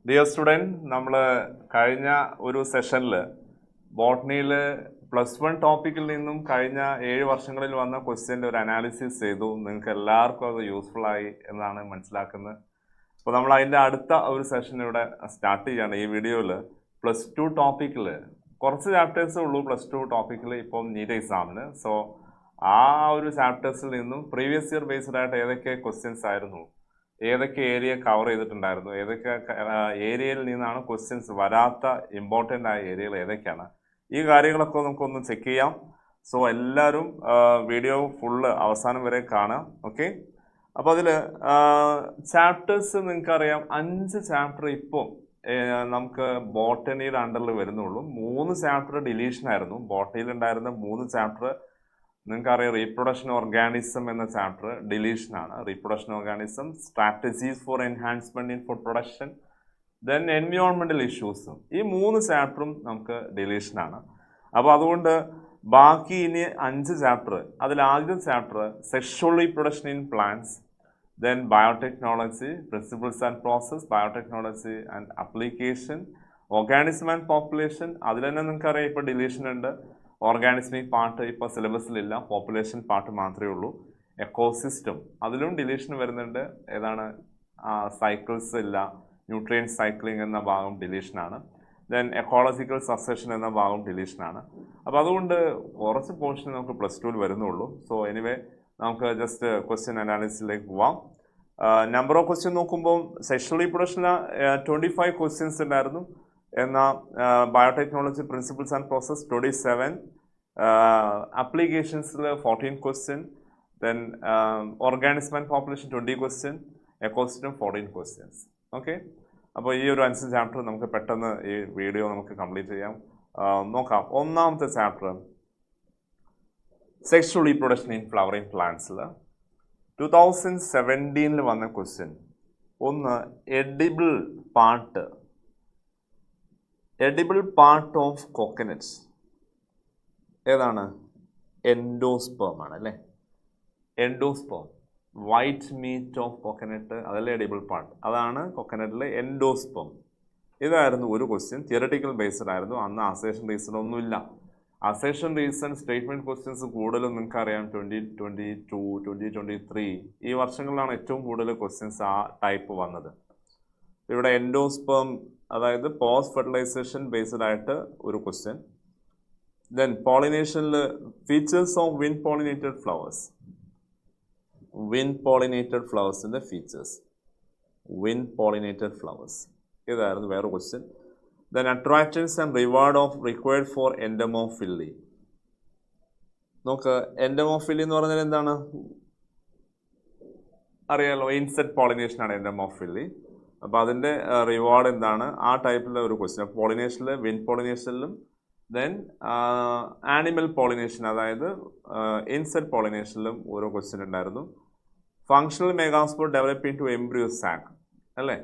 Dear student, നമ്മൾ കഴിഞ്ഞ ഒരു സെഷനിൽ ബോട്ടണിയിൽ +1 ടോപ്പിക്കിൽ നിന്നും കഴിഞ്ഞ 7 വർഷങ്ങളിൽ വന്ന ക്വസ്റ്റ്യൻ്റെ ഒരു അനാലിസിസ് ചെയ്തു. നിങ്ങൾക്ക് എല്ലാവർക്കും അത് യൂസ്ഫുൾ ആയി എന്നാണ് മനസ്സിലാക്കുന്നത്. അപ്പോൾ നമ്മൾ അതിൻ്റെ അടുത്ത ഒരു സെഷൻ ഇവിടെ സ്റ്റാർട്ട് ചെയ്യുകയാണ്. ഈ വീഡിയോയിൽ +2 ടോപ്പിക്കിൽ കുറച്ച് ചാപ്റ്റേഴ്സേ ഉള്ളൂ. +2 ടോപ്പിക്കിൽ ഇപ്പം നീറ്റ് എക്സാമിന്. സോ ആ ഒരു ചാപ്റ്റേഴ്സിൽ നിന്നും പ്രീവിയസ് ഇയർ ബേസ്ഡ് ആയിട്ട് ഏതൊക്കെ ക്വസ്റ്റ്യൻസ് ആയിരുന്നു, ഏതൊക്കെ ഏരിയ കവർ ചെയ്തിട്ടുണ്ടായിരുന്നു, ഏതൊക്കെ ഏരിയയിൽ നിന്നാണ് ക്വസ്റ്റ്യൻസ് വരാത്ത ഇമ്പോർട്ടൻ്റ് ആയ ഏരിയകൾ ഏതൊക്കെയാണ്, ഈ കാര്യങ്ങളൊക്കെ നമുക്കൊന്ന് ചെക്ക് ചെയ്യാം. സോ എല്ലാവരും വീഡിയോ ഫുള്ള് അവസാനം വരെ കാണാം. ഓക്കെ, അപ്പോൾ അതിൽ ചാപ്റ്റേഴ്സ് നിങ്ങൾക്കറിയാം, 5 ചാപ്റ്റർ ഇപ്പോൾ നമുക്ക് ബോട്ടണിയുടെ അണ്ടറിൽ വരുന്നുള്ളൂ. 3 ചാപ്റ്റർ ഡിലീഷൻ ആയിരുന്നു. ബോട്ടണിയിൽ ഉണ്ടായിരുന്ന 3 ചാപ്റ്റർ നിങ്ങൾക്കറിയാം. റീപ്രൊഡക്ഷൻ ഓർഗാനിസം എന്ന ചാപ്റ്റർ ഡിലീഷനാണ്. Reproduction organism, strategies for enhancement in food production, then എൻവയോൺമെന്റൽ ഇഷ്യൂസും, ഈ 3 ചാപ്റ്ററും നമുക്ക് ഡിലീഷനാണ്. അപ്പോൾ അതുകൊണ്ട് ബാക്കി ഇനി 5 ചാപ്റ്റർ, അതിൽ ആദ്യത്തെ chapter sexual reproduction in plants, then biotechnology, principles and process, biotechnology and application, organism and population. അതിൽ തന്നെ നിങ്ങൾക്കറിയാം ഇപ്പോൾ ഡിലീഷൻ ഉണ്ട്. ഓർഗാനിസ്മിക് പാർട്ട് ഇപ്പോൾ സിലബസിലില്ല, പോപ്പുലേഷൻ പാർട്ട് മാത്രമേ ഉള്ളൂ. എക്കോസിസ്റ്റം, അതിലും ഡിലീഷൻ വരുന്നുണ്ട്. ഏതാണ്? സൈക്കിൾസ് ഇല്ല, ന്യൂട്രിയൻ സൈക്ലിംഗ് എന്ന ഭാഗം ഡിലീഷനാണ്. ദെൻ എക്കോളജിക്കൽ സക്സഷൻ എന്ന ഭാഗം ഡിലീഷനാണ്. അപ്പോൾ അതുകൊണ്ട് കുറച്ച് പോർഷൻ നമുക്ക് +2 വരുന്നുള്ളൂ. സോ എനിവേ നമുക്ക് ജസ്റ്റ് ക്വസ്റ്റ്യൻ അനാലിസിസിലേക്ക് പോവാം. നമ്പർ ഓഫ് ക്വസ്റ്റ്യൻ നോക്കുമ്പോൾ സെക്ഷൽ റീപ്രൊഡക്ഷന് 25 ക്വസ്റ്റ്യൻസ് ഉണ്ടായിരുന്നു. എന്നാൽ biotechnology, principles and process 27, അപ്ലിക്കേഷൻസിൽ 14 question, then organism and population 20 question, ecosystem 14 questions. Okay, അപ്പോൾ ഈ ഒരു 5 ചാപ്റ്റർ നമുക്ക് പെട്ടെന്ന് ഈ വീഡിയോ നമുക്ക് കംപ്ലീറ്റ് ചെയ്യാം. നോക്കാം. ഒന്നാമത്തെ chapter sexual reproduction in flowering പ്ലാന്റ്സിൽ 2017 വന്ന ക്വസ്റ്റ്യൻ. ഒന്ന്, എഡിബിൾ പാർട്ട് ഓഫ് കോക്കനട്ട്സ് ഏതാണ്? എൻഡോസ്പേം ആണ് അല്ലേ? Endosperm, white meat of coconut, അതല്ലേ എഡിബിൾ പാർട്ട്, അതാണ് കോക്കനട്ടിലെ എൻഡോസ്പേം. ഇതായിരുന്നു ഒരു ക്വസ്റ്റ്യൻ. തിയററ്റിക്കൽ ബേസ്ഡ് ആയിരുന്നു. അന്ന് അസേഷൻ റീസൺ ഒന്നുമില്ല. അസേഷൻ റീസൺ സ്റ്റേറ്റ്മെന്റ് ക്വസ്റ്റ്യൻസ് കൂടുതലും നിങ്ങൾക്കറിയാം 2022, 2023 ഈ വർഷങ്ങളിലാണ് ഏറ്റവും കൂടുതൽ ക്വസ്റ്റ്യൻസ് ആ ടൈപ്പ് വന്നത്. ഇവിടെ എൻഡോസ്പേം, അതായത് പോസ്റ്റ് ഫെർട്ടിലൈസേഷൻ ബേസ്ഡ് ആയിട്ട് ഒരു ക്വസ്റ്റ്യൻ. ദെൻ പോളിനേഷനിൽ features of wind pollinated flowers, features, ഇതായിരുന്നു വേറെ question. Then attractants and reward of required for entomophily. നോക്ക്, എൻഡമോഫില്ലി എന്ന് പറഞ്ഞാൽ എന്താണ് അറിയാലോ? ഇൻസെക്ട് പോളിനേഷനാണ് എൻഡമോഫില്ലി. അപ്പോൾ അതിൻ്റെ റിവാർഡ് എന്താണ്? ആ ടൈപ്പിലുള്ള ഒരു ക്വസ്റ്റ്യൻ. പോളിനേഷനിൽ, വിൻഡ് പോളിനേഷനിലും ദെൻ ആനിമൽ പോളിനേഷൻ, അതായത് ഇൻസെക്ട് പോളിനേഷനിലും ഓരോ ക്വസ്റ്റ്യൻ ഉണ്ടായിരുന്നു. Functional megaspore developing to embryo sac അല്ലേ?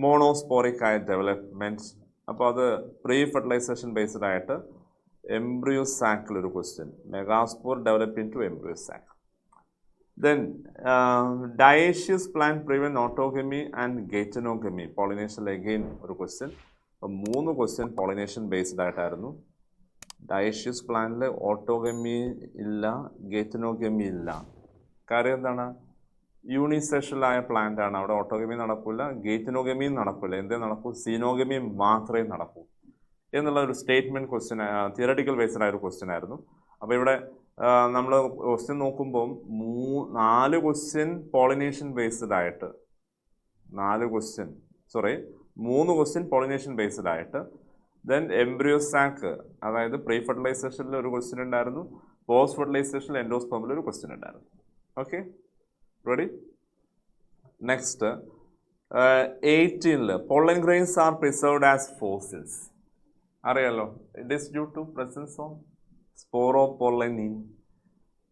മോണോസ്പോറിക് ആയ ഡെവലപ്മെൻറ്റ്. അപ്പോൾ അത് പ്രീ ഫെർട്ടിലൈസേഷൻ ബേസ്ഡ് ആയിട്ട് embryo സാക്കിലൊരു question, megaspore developing to embryo sac. Then dioecious plant prevent autogamy and geitonogamy. Pollination again ഒരു ക്വസ്റ്റ്യൻ. 3 ക്വസ്റ്റ്യൻ പോളിനേഷൻ ബേസ്ഡ് ആയിട്ടായിരുന്നു. ഡയോഷ്യസ് പ്ലാന്റിൽ autogamy ഇല്ല, ഗെയ്റ്റനോഗമി ഇല്ല. കാര്യം എന്താണ്? യൂണിസെക്ഷൽ ആയ പ്ലാന്റ് ആണ്. അവിടെ ഓട്ടോഗമി നടക്കില്ല, ഗെയ്റ്റനോഗമിയും നടക്കില്ല. എന്തേ നടക്കൂ? സീനോഗമി മാത്രമേ നടക്കൂ എന്നുള്ള ഒരു സ്റ്റേറ്റ്മെന്റ് ക്വസ്റ്റ്യൻ, തിയററ്റിക്കൽ ബേസ്ഡ് ആയ ഒരു ക്വസ്റ്റ്യൻ ആയിരുന്നു. അപ്പോൾ ഇവിടെ നമ്മൾ ക്വസ്റ്റ്യൻ നോക്കുമ്പോൾ 4 ക്വസ്റ്റ്യൻ പോളിനേഷൻ ബേസ്ഡ് ആയിട്ട്, 3 ക്വസ്റ്റ്യൻ പോളിനേഷൻ ബേസ്ഡ് ആയിട്ട്. ദെൻ എംബ്രിയോ സാക്ക്, അതായത് പ്രീ ഫെർട്ടിലൈസേഷനിൽ ഒരു ക്വസ്റ്റ്യൻ ഉണ്ടായിരുന്നു. പോസ്റ്റ് ഫെർട്ടിലൈസേഷനിൽ എൻഡോസ്പേമിൽ ഒരു ക്വസ്റ്റ്യൻ ഉണ്ടായിരുന്നു. Okay, ready? Next 18 pollen grains are preserved as fossils. അറിയാലോ? It is due to presence of sporopollenin.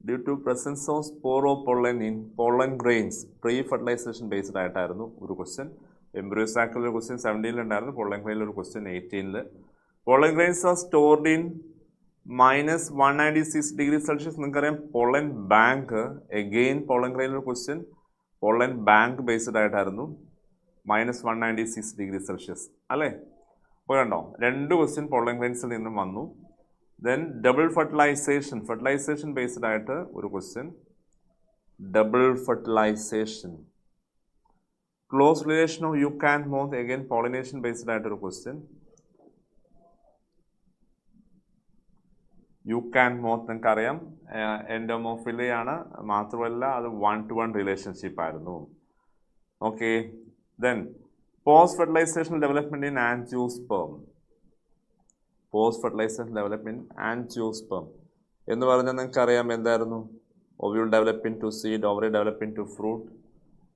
Due to presence of sporopollenin, pollen grains pre fertilisation based ആയിട്ടായിരുന്നു ഒരു ക്വസ്റ്റ്യൻ. എംബ്രിയോ സാക്കിൽ ഒരു question 17 ഉണ്ടായിരുന്നു. Pollen ഗ്രെയിനിൽ ഒരു question 18. Pollen grains R stored in -196 degree Celsius. നിങ്ങൾക്കറിയാം pollen bank, again pollen ഗ്രെയിനിൽ ഒരു question pollen bank based ആയിട്ടായിരുന്നു. -196 degree Celsius അല്ലേ? അപ്പോൾ കണ്ടോ, 2 ക്വസ്റ്റ്യൻ പോളൻ ഗ്രൈൻസിൽ നിന്നും വന്നു. ദെൻ ഡബിൾ ഫെർട്ടിലൈസേഷൻ ബേസ്ഡ് ആയിട്ട് ഒരു question, double fertilisation, close relation of yucca and moth, again pollination based ആയിട്ടൊരു ക്വസ്റ്റ്യൻ. യുക്ക് ആൻഡ് മോത്ത് നിങ്ങൾക്കറിയാം എൻഡോമോഫിലിയാണ്, മാത്രമല്ല അത് 1-to-1 റിലേഷൻഷിപ്പ് ആയിരുന്നു. Okay, then post fertilisation development in angiosperm. Post fertilisation development angiosperm എന്ന് പറഞ്ഞാൽ നിങ്ങൾക്കറിയാം എന്തായിരുന്നു? Ovule developing to seed, ovary developing to fruit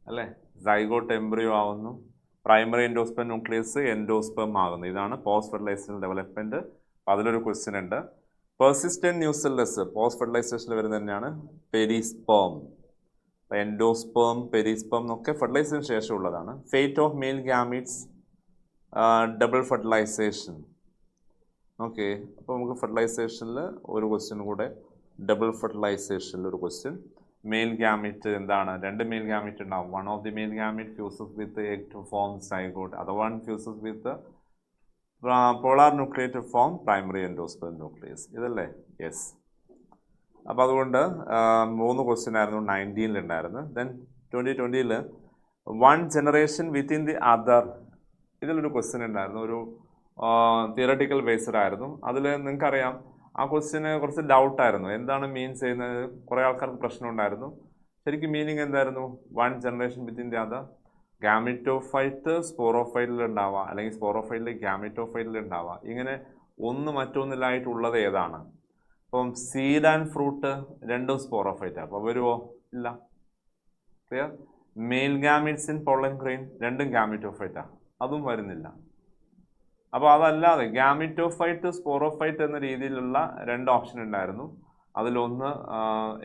അല്ലേ? സൈഗോട്ട് എംബ്രിയോ ആവുന്നു, പ്രൈമറി എൻഡോസ്പേം ന്യൂക്ലിയസ് എൻഡോസ്പേം ആകുന്നു. ഇതാണ് പോസ്റ്റ് ഫെർട്ടിലൈസേഷൻ ഡെവലപ്മെന്റ്. അതിലൊരു ക്വസ്റ്റ്യൻ ഉണ്ട്. പെർസിസ്റ്റന്റ് ന്യൂസെല്ലസ് പോസ്റ്റ് ഫെർട്ടിലൈസേഷനിൽ വരുന്നത് തന്നെയാണ് പെരിസ്പേം. എൻഡോസ്പേം, പെരിസ്പേം എന്നൊക്കെ ഫെർട്ടിലൈസേഷന് ശേഷമുള്ളതാണ്. Fate of male gametes, double fertilisation. Okay, അപ്പോൾ നമുക്ക് ഫെർട്ടിലൈസേഷനിൽ ഒരു ക്വസ്റ്റ്യൻ കൂടെ, ഡബിൾ ഫെർട്ടിലൈസേഷനിൽ ഒരു ക്വസ്റ്റ്യൻ. മെയിൽ ഗാമീറ്റ് എന്താണ്? 2 മെയിൽ ഗാമീറ്റ് ഉണ്ടാവും. One of the male gamete fuses with egg to form zygote, other one fuses with polar nuclear to form primary endosperm nucleus. ഇതല്ലേ? Yes. അപ്പോൾ അതുകൊണ്ട് 3 ക്വസ്റ്റ്യൻ ആയിരുന്നു 19 ഉണ്ടായിരുന്നത്. Then 2020 1 generation within the other, ഇതിലൊരു question ഉണ്ടായിരുന്നു. ഒരു theoretical based ആയിരുന്നു. അതിൽ നിങ്ങൾക്കറിയാം ആ ക്വസ്റ്റ്യന് കുറച്ച് ഡൗട്ടായിരുന്നു. എന്താണ് മീൻ ചെയ്യുന്നത്? കുറേ ആൾക്കാർക്ക് പ്രശ്നം ഉണ്ടായിരുന്നു. ശരിക്കും മീനിങ് എന്തായിരുന്നു? 1 generation within the other, gametophyte സ്പോറോഫൈറ്റിൽ ഉണ്ടാവുക, അല്ലെങ്കിൽ സ്പോറോഫൈറ്റിൽ ഗാമിറ്റോഫൈറ്റിൽ ഉണ്ടാവുക. ഇങ്ങനെ ഒന്ന് മറ്റൊന്നിലായിട്ടുള്ളത് ഏതാണ്? അപ്പം സീഡ് ആൻഡ് ഫ്രൂട്ട് രണ്ടും സ്പോറോഫൈറ്റാണ്. അപ്പോൾ വരുമോ? ഇല്ല. Clear? Male gametes in pollen grain രണ്ടും ഗാമിറ്റോഫൈറ്റാണ്, അതും വരുന്നില്ല. അപ്പോൾ അതല്ലാതെ ഗാമിറ്റോഫൈറ്റ് സ്പോറോഫൈറ്റ് എന്ന രീതിയിലുള്ള 2 ഓപ്ഷൻ ഉണ്ടായിരുന്നു. അതിലൊന്ന്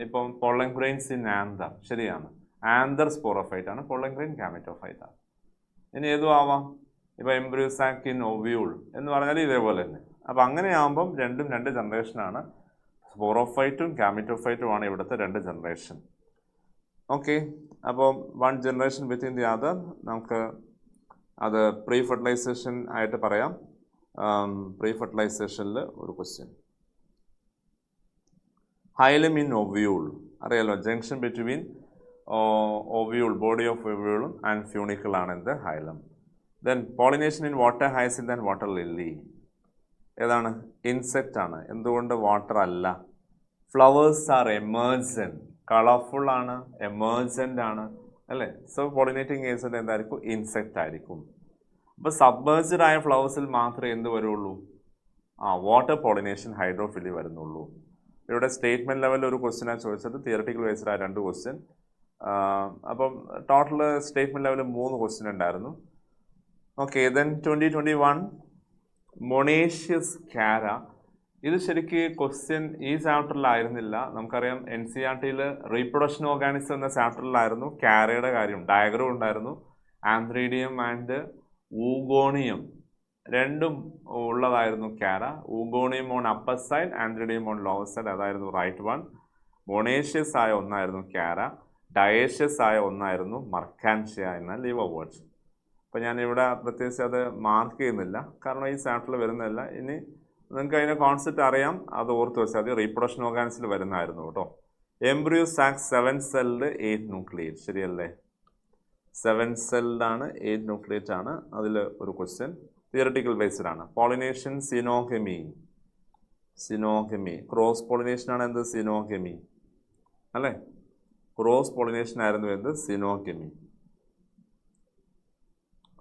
ഇപ്പം പോളൻ ഗ്രെയിൻസ് ഇൻ ആന്തർ, ശരിയാണ്. ആന്തർ സ്പോറോഫൈറ്റ് ആണ്, പോളൻ ഗ്രെയിൻ ഗാമിറ്റോഫൈറ്റ് ആണ്. ഇനി ഏതും ആവാം. ഇപ്പോൾ എംബ്രിയോസാക് ഇൻ ഒവ്യൂൾ എന്ന് പറഞ്ഞാൽ ഇതേപോലെ തന്നെ. അപ്പോൾ അങ്ങനെയാകുമ്പം രണ്ടും 2 ജനറേഷനാണ്. സ്പോറോഫൈറ്റും ഗാമിറ്റോഫൈറ്റുമാണ് ഇവിടുത്തെ 2 ജനറേഷൻ. ഓക്കെ, അപ്പോൾ 1 ജനറേഷൻ വിത്തിൻ ദി അതർ നമുക്ക് അത് പ്രീ ഫെർട്ടിലൈസേഷൻ ആയിട്ട് പറയാം. പ്രീ ഫെർട്ടിലൈസേഷനിൽ ഒരു ക്വസ്റ്റ്യൻ, ഹൈലം ഇൻ ഒവ്യൂൾ അറിയാലോ, junction between ovule, body of ഒവ്യൂളും ആൻഡ് ഫ്യൂണിക്കിളാണ് എന്ത്? Hilum. Then pollination in water hyacinth and water lily ഏതാണ്? ഇൻസെക്റ്റ് ആണ്. എന്തുകൊണ്ട് വാട്ടർ അല്ല? ഫ്ലവേഴ്സ് ആർ എമേർജൻറ്റ്, കളർഫുൾ ആണ്, എമേർജൻ്റ് ആണ് അല്ലേ? സോ പോളിനേറ്റിംഗ് ഏജന്റ് എന്തായിരിക്കും? ഇൻസെക്റ്റ് ആയിരിക്കും. അപ്പോൾ സബ്മേർജ്ഡ് ആയ ഫ്ലവേഴ്സിൽ മാത്രമേ എന്ത് വരുള്ളൂ? വാട്ടർ പോളിനേഷൻ, ഹൈഡ്രോഫിലി വരുന്നുള്ളൂ. ഇവിടെ സ്റ്റേറ്റ്മെൻറ്റ് ലെവലിൽ ഒരു ക്വസ്റ്റ്യനാണ് ചോദിച്ചത്, തിയറട്ടിക്കൽ ബേസ്ഡ് ആയ 2 ക്വസ്റ്റ്യൻ. അപ്പം ടോട്ടൽ സ്റ്റേറ്റ്മെൻറ്റ് ലെവലിൽ 3 ക്വസ്റ്റ്യൻ ഉണ്ടായിരുന്നു. ഓക്കെ, ദെൻ 2021 മൊണേഷ്യസ് കാര. ഇത് ശരിക്ക് ക്വസ്റ്റ്യൻ ഈ ചാപ്റ്ററിലായിരുന്നില്ല. നമുക്കറിയാം NCERT റീപ്രൊഡക്ഷൻ ഓർഗാനിസം എന്ന ചാപ്റ്ററിലായിരുന്നു കാരയുടെ കാര്യം. ഡയഗ്രം ഉണ്ടായിരുന്നു. ആന്ത്രീഡിയം ആൻഡ് ഊഗോണിയം രണ്ടും ഉള്ളതായിരുന്നു Chara. Oogonium on upper side, antheridium on lower side, അതായിരുന്നു റൈറ്റ് വൺ. മൊണേഷ്യസ് ആയ ഒന്നായിരുന്നു കാര, ഡയേഷ്യസ് ആയ ഒന്നായിരുന്നു മർക്കാൻഷ്യ എന്ന ലിവർ വേർഡ്സ്. അപ്പോൾ ഞാനിവിടെ പ്രത്യേകിച്ച് അത് മാർക്ക് ചെയ്യുന്നില്ല, കാരണം ഈ ചാപ്റ്ററിൽ വരുന്നില്ല. ഇനി നിങ്ങൾക്ക് അതിൻ്റെ കോൺസെപ്റ്റ് അറിയാം, അത് ഓർത്ത് വെച്ചാൽ അത് റീപ്രൊഡക്ഷൻ ഓർഗാനിസിൽ വരുന്നതായിരുന്നു കേട്ടോ. എംബ്രിയോ സാക് 7 സെൽഡ് 8 ന്യൂക്ലിയേറ്റ്, ശരിയല്ലേ? 7 സെൽഡ് ആണ്, 8 ന്യൂക്ലിയേറ്റ് ആണ്. അതിൽ ഒരു ക്വസ്റ്റ്യൻ തിയറട്ടിക്കൽ ബേസ്ഡ് ആണ്. പോളിനേഷൻ സിനോഗമി, ക്രോസ് പോളിനേഷൻ ആണ് എന്ത്? സിനോഗമി അല്ലേ? ക്രോസ് പോളിനേഷൻ ആയിരുന്നു എന്ത്? Xenogamy.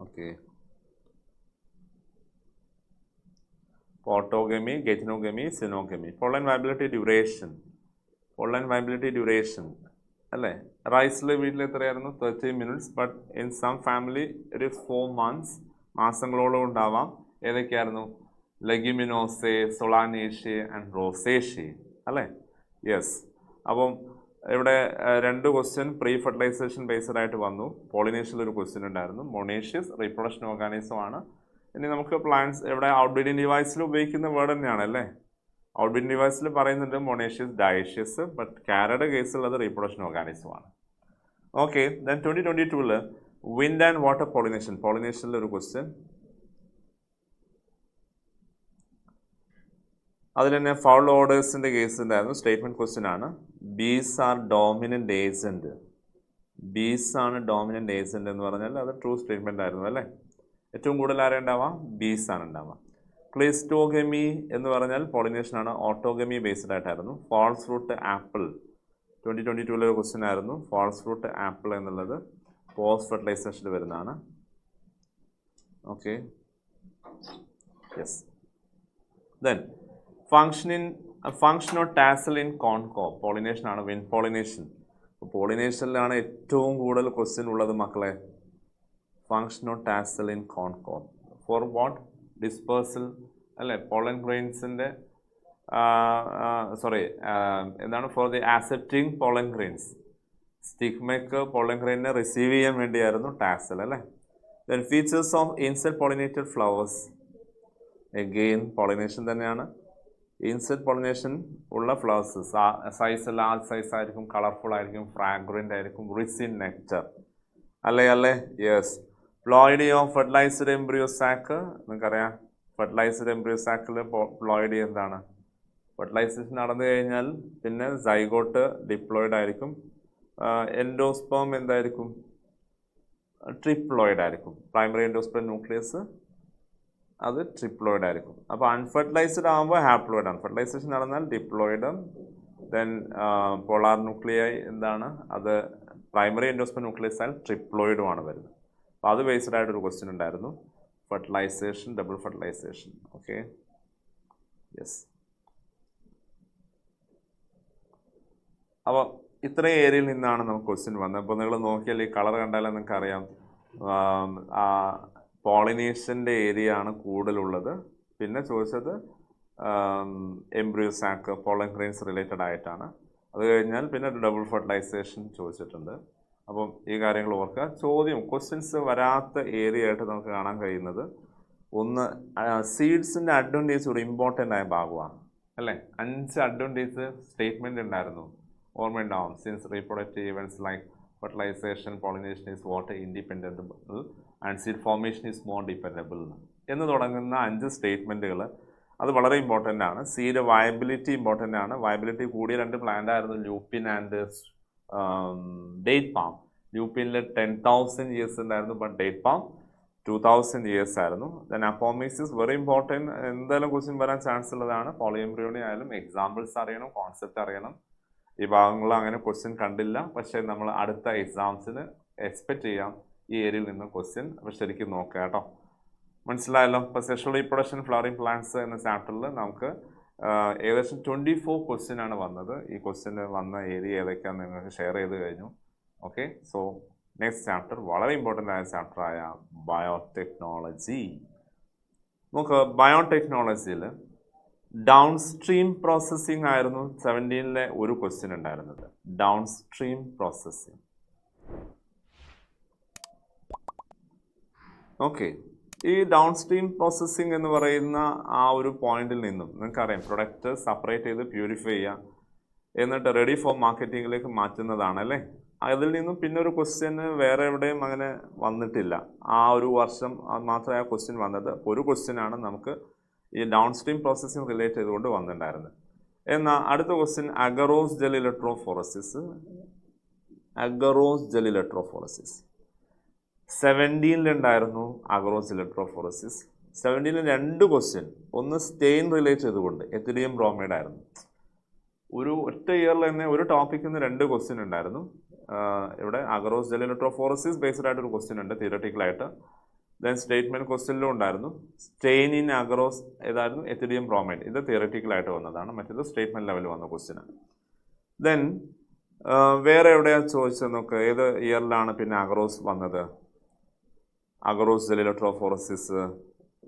Okay, autogamy, geitonogamy, xenogamy. Pollen viability duration അല്ലേ? റൈസിൽ വീട്ടിൽ എത്രയായിരുന്നു? 30 minutes. But in some family ഒരു 4 months, മാസങ്ങളോളം ഉണ്ടാവാം. ഏതൊക്കെയായിരുന്നു? ലെഗ്യുമിനോസേ, സൊളാനേഷ്യേ ആൻഡ് റോസേഷ്യേ അല്ലേ? യെസ്. അപ്പം ഇവിടെ 2 ക്വസ്റ്റ്യൻ പ്രീ ഫെർട്ടിലൈസേഷൻ ബേസ്ഡ് ആയിട്ട് വന്നു. പോളിനേഷ്യയിൽ ഒരു ക്വസ്റ്റ്യൻ ഉണ്ടായിരുന്നു. മൊണേഷ്യസ് റീപ്രൊഡക്ഷൻ ഓർഗാനിസം ആണ്. ഇനി നമുക്ക് പ്ലാന്റ്സ് ഇവിടെ ഔട്ട്ബ്രീഡിംഗ് ഡിവൈസിൽ ഉപയോഗിക്കുന്ന വേർഡ് തന്നെയാണ് അല്ലേ? ഔട്ട്ബ്രീഡിംഗ് ഡിവൈസിൽ പറയുന്നുണ്ട് മൊണേഷ്യസ്, ഡയേഷ്യസ്. ബട്ട് കാരയുടെ കേസിൽ അത് റീപ്രൊഡക്ഷൻ ഓർഗാനിസം ആണ്. Okay, then 2022 wind and water pollination, പോളിനേഷനിലെ ഒരു ക്വസ്റ്റ്യൻ. അതിൽ തന്നെ ഫൗൾ ഓർഡേഴ്സിൻ്റെ കേസ് ഉണ്ടായിരുന്നു, സ്റ്റേറ്റ്മെൻറ്റ് ക്വസ്റ്റ്യൻ ആണ്. Bees are dominant agent, bees ആണ് ഡോമിനൻ്റ് ഏജൻറ്റ് എന്ന് പറഞ്ഞാൽ അത് ട്രൂ സ്റ്റേറ്റ്മെൻ്റ് ആയിരുന്നു അല്ലേ. ഏറ്റവും കൂടുതൽ ആരെ ഉണ്ടാവാം, ബീസ് ആണ് ഉണ്ടാവുക. ക്ലിസ്റ്റോഗമി എന്ന് പറഞ്ഞാൽ പോളിനേഷനാണ്, ഓട്ടോഗമി ബേസ്ഡ് ആയിട്ടായിരുന്നു. ഫാൾസ് ഫ്രൂട്ട് ആപ്പിൾ 2022 ഒരു ക്വസ്റ്റ്യൻ ആയിരുന്നു. ഫാൾസ് ഫ്രൂട്ട് ആപ്പിൾ എന്നുള്ളത് പോസ്റ്റ് ഫെർട്ടിലൈസേഷനിൽ വരുന്നതാണ്. Okay, yes. Then function of tassel in corn cob, pollination ആണ്, വിൻ പോളിനേഷൻ. പോളിനേഷനിലാണ് ഏറ്റവും കൂടുതൽ ക്വസ്റ്റ്യൻ ഉള്ളത് മക്കളെ. Function of tassel in corn cob for what, dispersal അല്ലേ, പോളൻ ഗ്രെയിൻസിൻ്റെ എന്താണ്, for the accepting pollen grains. സ്റ്റിഗ്മയ്ക്ക് പോളൻ ഗ്രെയിനെ റിസീവ് ചെയ്യാൻ വേണ്ടിയായിരുന്നു ടാസൽ അല്ലേ. Then features of insect pollinated flowers, again pollination തന്നെയാണ്. ഇൻസെക്ട് പോളിനേഷൻ ഉള്ള ഫ്ലവേഴ്സ് സൈസ് ലാർജ് സൈസ് ആയിരിക്കും, കളർഫുൾ ആയിരിക്കും, ഫ്രാഗ്രൻ്റ് ആയിരിക്കും, റിച്ച് ഇൻ നെക്ടർ അല്ലേ. Yes. Ploidy of fertilized embryo sac, നിങ്ങൾക്കറിയാം ഫെർട്ടിലൈസ്ഡ് എംബ്രിയോ സാക്കിൽ പ്ലോയിഡി എന്താണ്, ഫെർട്ടിലൈസേഷൻ നടന്നു കഴിഞ്ഞാൽ പിന്നെ സൈഗോട്ട് ഡിപ്ലോയിഡ് ആയിരിക്കും, എൻഡോസ്പേം എന്തായിരിക്കും, ട്രിപ്ലോയിഡ് ആയിരിക്കും. പ്രൈമറി എൻഡോസ്പേം ന്യൂക്ലിയസ് അത് ട്രിപ്ലോയിഡ് ആയിരിക്കും. അപ്പോൾ അൺഫെർട്ടിലൈസ്ഡ് ആകുമ്പോൾ ഹാപ്ലോയിഡ് ആണ്. ഫെർട്ടിലൈസേഷൻ നടന്നാൽ ഡിപ്ലോയിഡും, ദെൻ പോളാർ ന്യൂക്ലിയായി എന്താണ് അത് പ്രൈമറി എൻഡോസ്പേം ന്യൂക്ലിയസ് ആയാൽ ട്രിപ്ലോയിഡുമാണ് വരുന്നത്. അപ്പോൾ അത് ബേസ്ഡ് ആയിട്ടൊരു ക്വസ്റ്റ്യൻ ഉണ്ടായിരുന്നു, fertilization, double fertilisation. Okay, yes. അപ്പോൾ ഇത്രയും ഏരിയയിൽ നിന്നാണ് നമുക്ക് ക്വസ്റ്റ്യൻ വന്നത്. അപ്പോൾ നിങ്ങൾ നോക്കിയാൽ ഈ കളർ കണ്ടാലും നിങ്ങൾക്ക് അറിയാം പോളിനേഷൻ്റെ ഏരിയ ആണ് കൂടുതലുള്ളത്. പിന്നെ ചോദിച്ചത് embryo sac, pollen grains related ആയിട്ടാണ്. അത് കഴിഞ്ഞാൽ പിന്നെ ഡബിൾ ഫെർട്ടിലൈസേഷൻ ചോദിച്ചിട്ടുണ്ട്. അപ്പം ഈ കാര്യങ്ങൾ ഓർക്കുക. ചോദ്യം ക്വസ്റ്റ്യൻസ് വരാത്ത ഏരിയ ആയിട്ട് നമുക്ക് കാണാൻ കഴിയുന്നത് ഒന്ന്, സീഡ്സിൻ്റെ അഡ്വാൻറ്റേജ് ഒരു ഇമ്പോർട്ടൻ്റ് ആയ ഭാഗമാണ് അല്ലേ. 5 അഡ്വാൻറ്റേജ് സ്റ്റേറ്റ്മെൻറ്റ് ഉണ്ടായിരുന്നു, ഓർമ്മയുണ്ടാവും. Since reproductive events like fertilisation, pollination is water independentable and seed formation is more dependable എന്ന് തുടങ്ങുന്ന 5 സ്റ്റേറ്റ്മെൻറ്റുകൾ അത് വളരെ ഇമ്പോർട്ടൻ്റ് ആണ്. സീഡ് വയബിലിറ്റി ഇമ്പോർട്ടൻ്റ് ആണ്. വയബിലിറ്റി കൂടിയ 2 പ്ലാന്റ് ആയിരുന്നു, ലൂപ്പിൻ ആൻഡ് ഡേറ്റ് പാം. ലൂപ്പിനിൽ 10,000 ഇയേഴ്സ് ഉണ്ടായിരുന്നു, ബട്ട് ഡേറ്റ് പാം 2,000 ഇയേഴ്സ് ആയിരുന്നു. Then apomixis is very important. എന്തായാലും ക്വസ്റ്റ്യൻ വരാൻ ചാൻസ് ഉള്ളതാണ്. പോളിഎംബ്രിയോണി ആയാലും എക്സാമ്പിൾസ് അറിയണം, കോൺസെപ്റ്റ് അറിയണം. ഈ ഭാഗങ്ങളിൽ അങ്ങനെ ക്വസ്റ്റ്യൻ കണ്ടില്ല, പക്ഷേ നമ്മൾ അടുത്ത എക്സാംസിന് എക്സ്പെക്റ്റ് ചെയ്യാം ഈ ഏരിയയിൽ നിന്ന് ക്വസ്റ്റ്യൻ. അപ്പോൾ ശരിക്കും നോക്കുക കേട്ടോ, മനസ്സിലായല്ലോ. ഇപ്പോൾ സെക്ഷൽ റീപ്രൊഡക്ഷൻ ഫ്ലവറിംഗ് പ്ലാന്റ്സ് എന്ന ചാപ്റ്ററിൽ നമുക്ക് ഏകദേശം 24 ക്വസ്റ്റ്യൻ ആണ് വന്നത്. ഈ ക്വസ്റ്റ്യൻ വന്ന ഏരിയ ഏതൊക്കെയാണെന്ന് നിങ്ങൾക്ക് ഷെയർ ചെയ്ത് കഴിഞ്ഞു. ഓക്കെ, സോ നെക്സ്റ്റ് ചാപ്റ്റർ വളരെ ഇമ്പോർട്ടൻ്റ് ആയ ചാപ്റ്ററായ ബയോടെക്നോളജി. നമുക്ക് ബയോടെക്നോളജിയിൽ ഡൗൺ സ്ട്രീം പ്രോസസ്സിംഗ് ആയിരുന്നു 17ലെ ഒരു ക്വസ്റ്റ്യൻ ഉണ്ടായിരുന്നത്. Down stream processing. ഓക്കെ, ഈ ഡൗൺ സ്ട്രീം പ്രോസസ്സിംഗ് എന്ന് പറയുന്ന ആ ഒരു പോയിന്റിൽ നിന്നും നിങ്ങൾക്കറിയാം പ്രൊഡക്റ്റ് സെപ്പറേറ്റ് ചെയ്ത് പ്യൂരിഫൈ ചെയ്യുക, എന്നിട്ട് റെഡി ഫോർ മാർക്കറ്റിങ്ങിലേക്ക് മാറ്റുന്നതാണ് അല്ലേ. അതിൽ നിന്നും പിന്നെ ഒരു ക്വസ്റ്റ്യന് വേറെ എവിടെയും അങ്ങനെ വന്നിട്ടില്ല. ആ ഒരു വർഷം മാത്രമേ ആ ക്വസ്റ്റ്യൻ വന്നത്. ഒരു ക്വസ്റ്റ്യനാണ് നമുക്ക് ഈ ഡൗൺ സ്ട്രീം പ്രോസസ്സിംഗ് റിലേറ്റ് ചെയ്തുകൊണ്ട് വന്നിട്ടുണ്ടായിരുന്നത്. എന്നാൽ അടുത്ത question agarose gel electrophoresis. Agarose gel electrophoresis 17ലുണ്ടായിരുന്നു അഗറോസ് ഇലക്ട്രോഫോറസിസ്. 17ൽ 2 ക്വസ്റ്റ്യൻ, ഒന്ന് സ്റ്റെയിൻ റിലേറ്റ് ചെയ്തുകൊണ്ട് എത്തിലിയം ബ്രോമൈഡ് ആയിരുന്നു. ഒരു ഒറ്റ ഇയറിൽ തന്നെ ഒരു ടോപ്പിക്കിൽ നിന്ന് 2 ക്വസ്റ്റ്യൻ ഉണ്ടായിരുന്നു. ഇവിടെ അഗറോസ് ജെൽ ഇലക്ട്രോഫോറസിസ് ബേസ്ഡ് ആയിട്ടൊരു ക്വസ്റ്റ്യൻ ഉണ്ട് തിയററ്റിക്കലായിട്ട്. ദെൻ സ്റ്റേറ്റ്മെൻറ്റ് ക്വസ്റ്റ്യനിലും ഉണ്ടായിരുന്നു സ്റ്റെയിൻ ഇൻ അഗറോസ് ഏതായിരുന്നു, എത്തിലിയം ബ്രോമൈഡ്. ഇത് തിയററ്റിക്കലായിട്ട് വന്നതാണ്, മറ്റേത് സ്റ്റേറ്റ്മെൻറ്റ് ലെവലിൽ വന്ന ക്വസ്റ്റ്യനാണ്. ദെൻ വേറെ എവിടെയാണ് ചോദിച്ചത് നോക്ക്, ഏത് ഇയറിലാണ് പിന്നെ അഗറോസ് വന്നത്, അഗറോസ് ജെൽ ഇലക്ട്രോഫോറസിസ്.